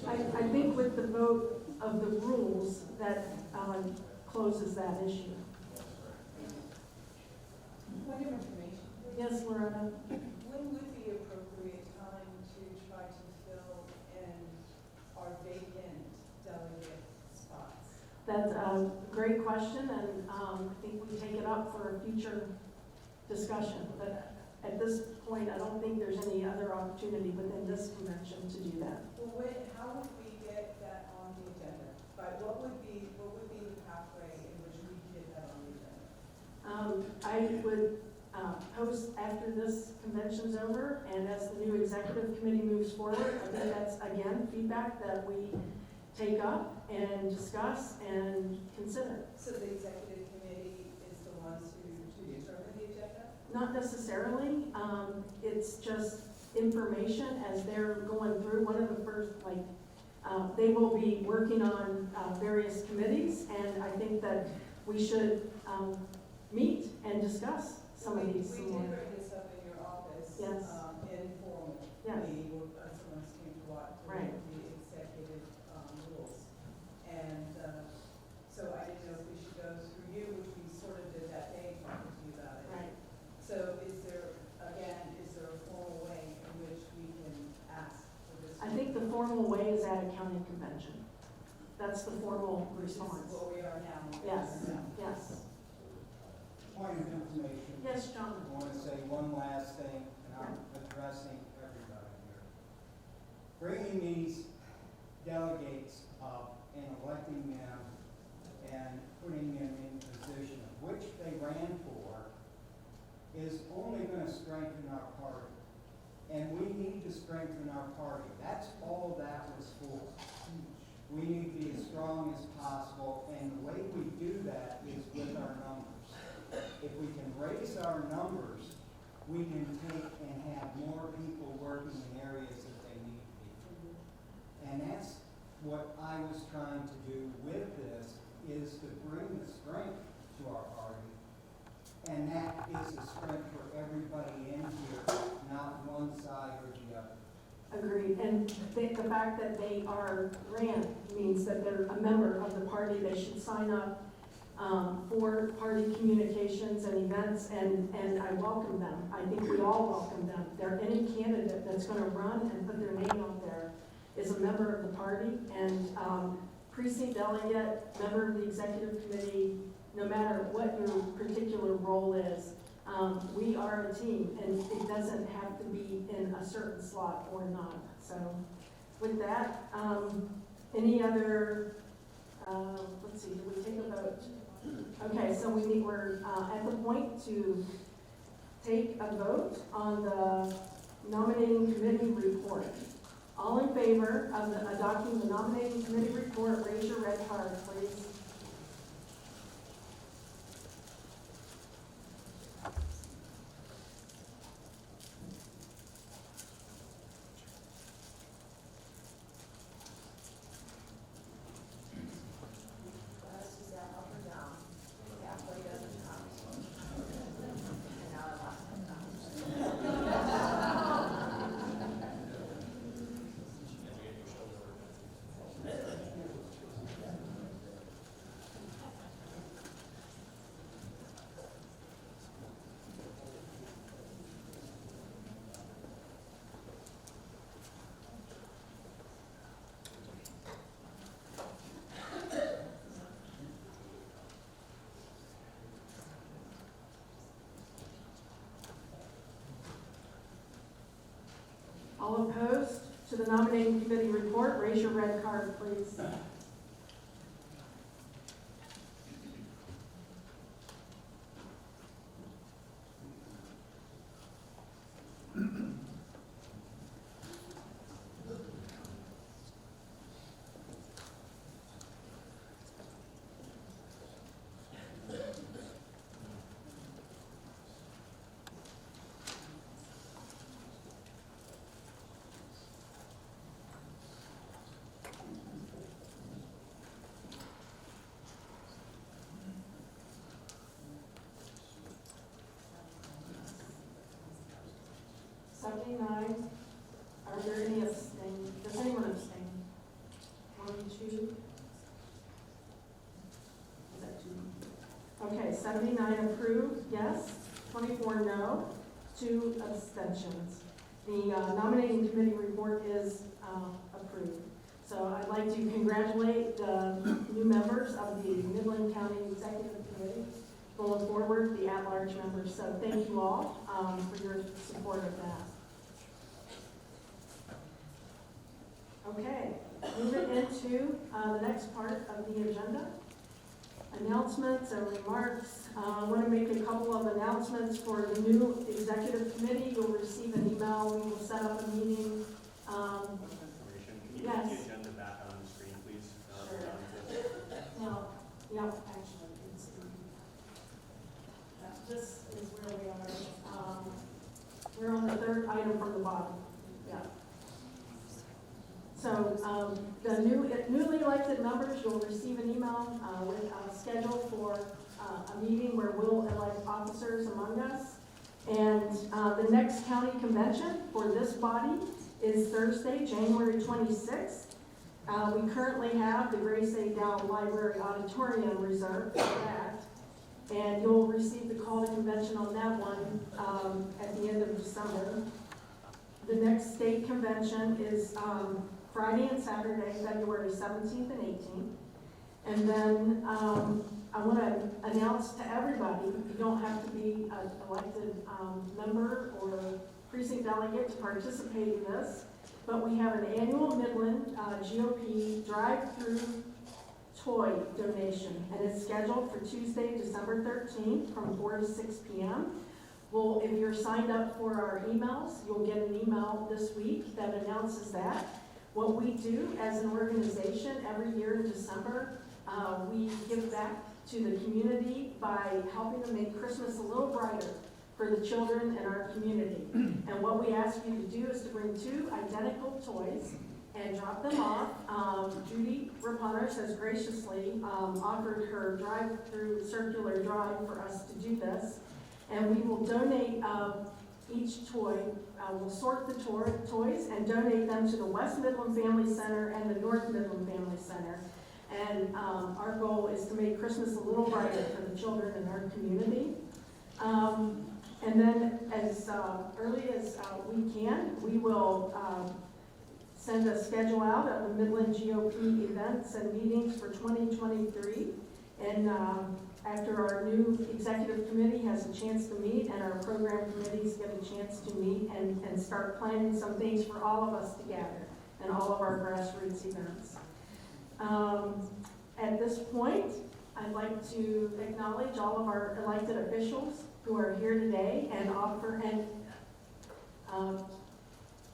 I think with the vote of the rules, that closes that issue. Point of information. Yes, Loretta? When would be appropriate time to try to fill in our vacant delegate spots? That's a great question, and I think we take it up for a future discussion. But at this point, I don't think there's any other opportunity within this convention to do that. Well, how would we get that on the agenda? What would be the pathway in which we get that on the agenda? I would post after this convention's over, and as the new executive committee moves forward, I think that's, again, feedback that we take up and discuss and consider. So the executive committee is the ones to determine the agenda? Not necessarily. It's just information as they're going through. One of the first, they will be working on various committees, and I think that we should meet and discuss some of these. We did bring this up in your office. Yes. Informally. Yes. Someone came to watch Right. the executive rules. And so I didn't know if we should go through you, which we sort of did that day talking to you about it. Right. So is there a formal way in which we can ask for this? I think the formal way is at a county convention. That's the formal Which is response. what we are now. Yes, yes. Point of information. Yes, John. I want to say one last thing, and I'm addressing everybody here. Bringing these delegates up and electing them and putting them in position of which they ran for is only gonna strengthen our party. And we need to strengthen our party. That's all that was for. We need to be as strong as possible, and the way we do that is with our numbers. If we can raise our numbers, we can take and have more people working in areas that they need to be. And that's what I was trying to do with this, is to bring the strength to our party. And that is the strength for everybody in here, not one side or the other. Agreed, and the fact that they are ran means that they're a member of the party. They should sign up for party communications and events, and I welcome them. I think we all welcome them. Any candidate that's going to run and put their name out there is a member of the party, and precinct delegate, member of the executive committee, no matter what your particular role is, we are a team, and it doesn't have to be in a certain slot or not. So with that, any other, let's see, did we take a vote? Okay, so we're at the point to take a vote on the nominating committee report. All in favor of adopting the nominating committee report, raise your red card, please. All opposed to the nominating committee report, raise your red card, please. Are there any abstain? Does anyone abstain? 1, 2? Is that 2? Okay, 79 approved, yes. 24 no. 2 abstentions. The nominating committee report is approved. So I'd like to congratulate the new members of the Midland County Executive Committee going forward, the at-large members. So thank you all for your support of that. Okay, moving into the next part of the agenda. Announcements and remarks. I want to make a couple of announcements for the new executive committee. You'll receive an email. We will set up a meeting. Can you yes. put the agenda back on the screen, please? Sure. No, yeah, actually, it's this is where we are. We're on the third item from the bottom. Yeah. So the newly elected members, you'll receive an email with a schedule for a meeting where we'll elect officers among us. And the next county convention for this body is Thursday, January 26th. We currently have the Grace A. Dow Library Auditorium reserved for that. And you'll receive the call to convention on that one at the end of December. The next state convention is Friday and Saturday, February 17th and 18th. And then I want to announce to everybody, you don't have to be an elected member or precinct delegate to participate in this, but we have an annual Midland GOP drive-through toy donation, and it's scheduled for Tuesday, December 13th from 4 to 6 p.m. Well, if you're signed up for our emails, you'll get an email this week that announces that. What we do as an organization every year in December, we give back to the community by helping to make Christmas a little brighter for the children in our community. And what we ask you to do is to bring 2 identical toys and drop them off. Judy Rapunners has graciously offered her drive-through circular drive for us to do this. And we will donate each toy, we'll sort the toys and donate them to the West Midland Family Center and the North Midland Family Center. And our goal is to make Christmas a little brighter for the children in our community. And then as early as we can, we will send a schedule out of the Midland GOP events and meetings for 2023. And after our new executive committee has a chance to meet and our program committees get a chance to meet and start planning some things for all of us together and all of our grassroots events. At this point, I'd like to acknowledge all of our elected officials who are here today and offer them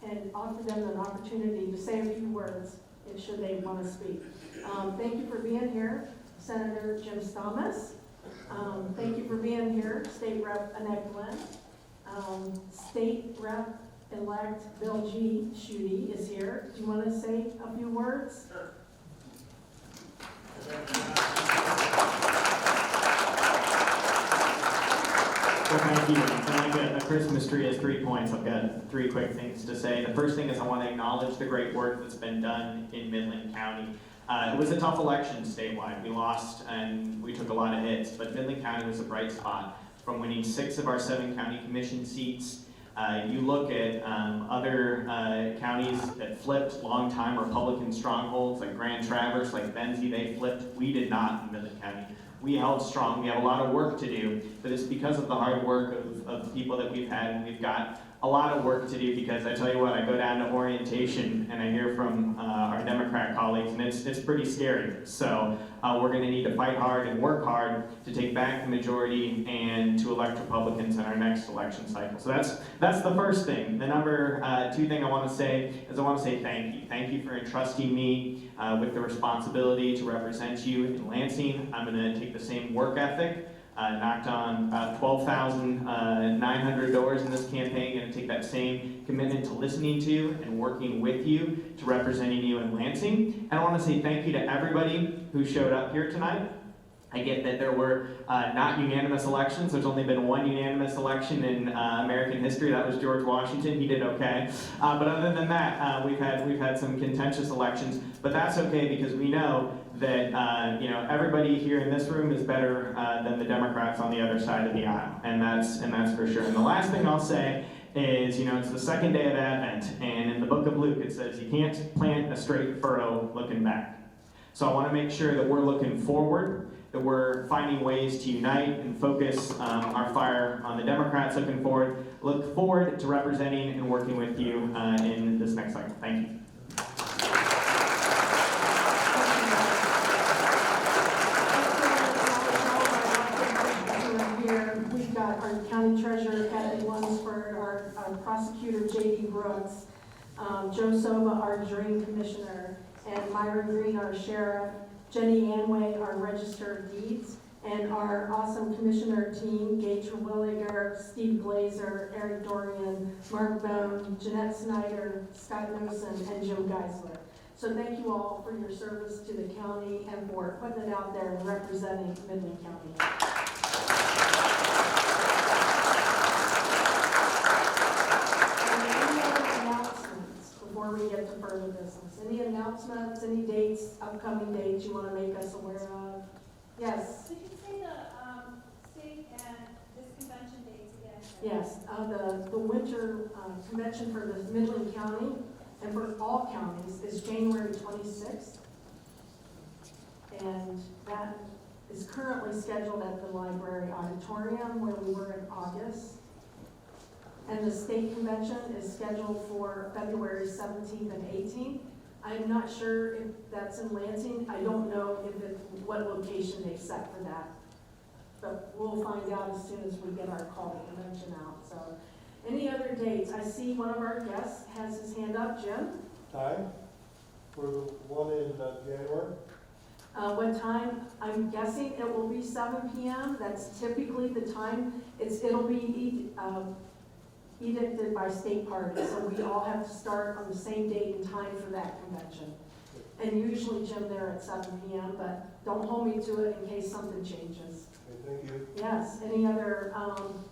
an opportunity to say a few words should they want to speak. Thank you for being here, Senator Jim Thomas. Thank you for being here, State Rep Annette Glenn. State Rep-elect Bill G. Schuette is here. Do you want to say a few words? Sure. Well, thank you. And like a Christmas tree has 3 points. I've got 3 quick things to say. The first thing is I want to acknowledge the great work that's been done in Midland County. It was a tough election statewide. We lost and we took a lot of hits, but Midland County was a bright spot. From winning 6 of our 7 county commission seats, you look at other counties that flipped long-time Republican strongholds like Grand Traverse, like Benzie, they flipped. We did not in Midland County. We held strong. We have a lot of work to do, but it's because of the hard work of the people that we've had, and we've got a lot of work to do because I tell you what, I go down to orientation and I hear from our Democrat colleagues, and it's pretty scary. So we're going to need to fight hard and work hard to take back the majority and to elect Republicans in our next election cycle. So that's the first thing. The number 2 thing I want to say is I want to say thank you. Thank you for entrusting me with the responsibility to represent you in Lansing. I'm going to take the same work ethic. Knocked on 12,900 doors in this campaign. Going to take that same commitment to listening to and working with you to representing you in Lansing. And I want to say thank you to everybody who showed up here tonight. I get that there were not unanimous elections. There's only been 1 unanimous election in American history. That was George Washington. He did okay. But other than that, we've had some contentious elections. But that's okay because we know that everybody here in this room is better than the Democrats on the other side of the aisle, and that's for sure. And the last thing I'll say is, it's the second day of Advent, and in the book of Luke it says you can't plant a straight furrow looking back. So I want to make sure that we're looking forward, that we're finding ways to unite and focus our fire on the Democrats. Look forward to representing and working with you in this next cycle. Thank you. We've got our county treasurer, Kathy Lunsford, our prosecutor, J.D. Brooks, Joe Sova, our jury commissioner, and Myra Green, our sheriff, Jenny Anway, our register of deeds, and our awesome commissioner team, Gage Williger, Steve Glazer, Eric Dorian, Mark Bone, Jeanette Snyder, Scott Nosen, and Jim Geisler. So thank you all for your service to the county and for putting it out there and representing Midland County. Before we get to further business, any announcements, any dates, upcoming dates you want to make us aware of? Yes. Could you say the state and this convention dates again? Yes, the winter convention for the Midland County and for all counties is January 26th. And that is currently scheduled at the library auditorium where we were in August. And the state convention is scheduled for February 17th and 18th. I'm not sure if that's in Lansing. I don't know what location they set for that. But we'll find out as soon as we get our call to convention out, so. Any other dates? I see one of our guests has his hand up. Jim? Time for the one in January? What time? I'm guessing it will be 7 p.m. That's typically the time. It'll be edicted by state party, so we all have to start on the same date and time for that convention. And usually, Jim, they're at 7 p.m., but don't hold me to it in case something changes. Okay, thank you. Yes, any other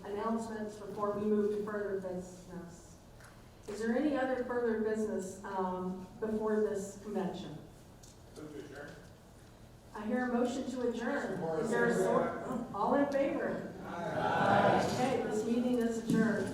announcements before we move to further business? Is there any other further business before this convention? I hear a motion to adjourn. Is there a all in favor? Aye. Okay, this meeting is adjourned.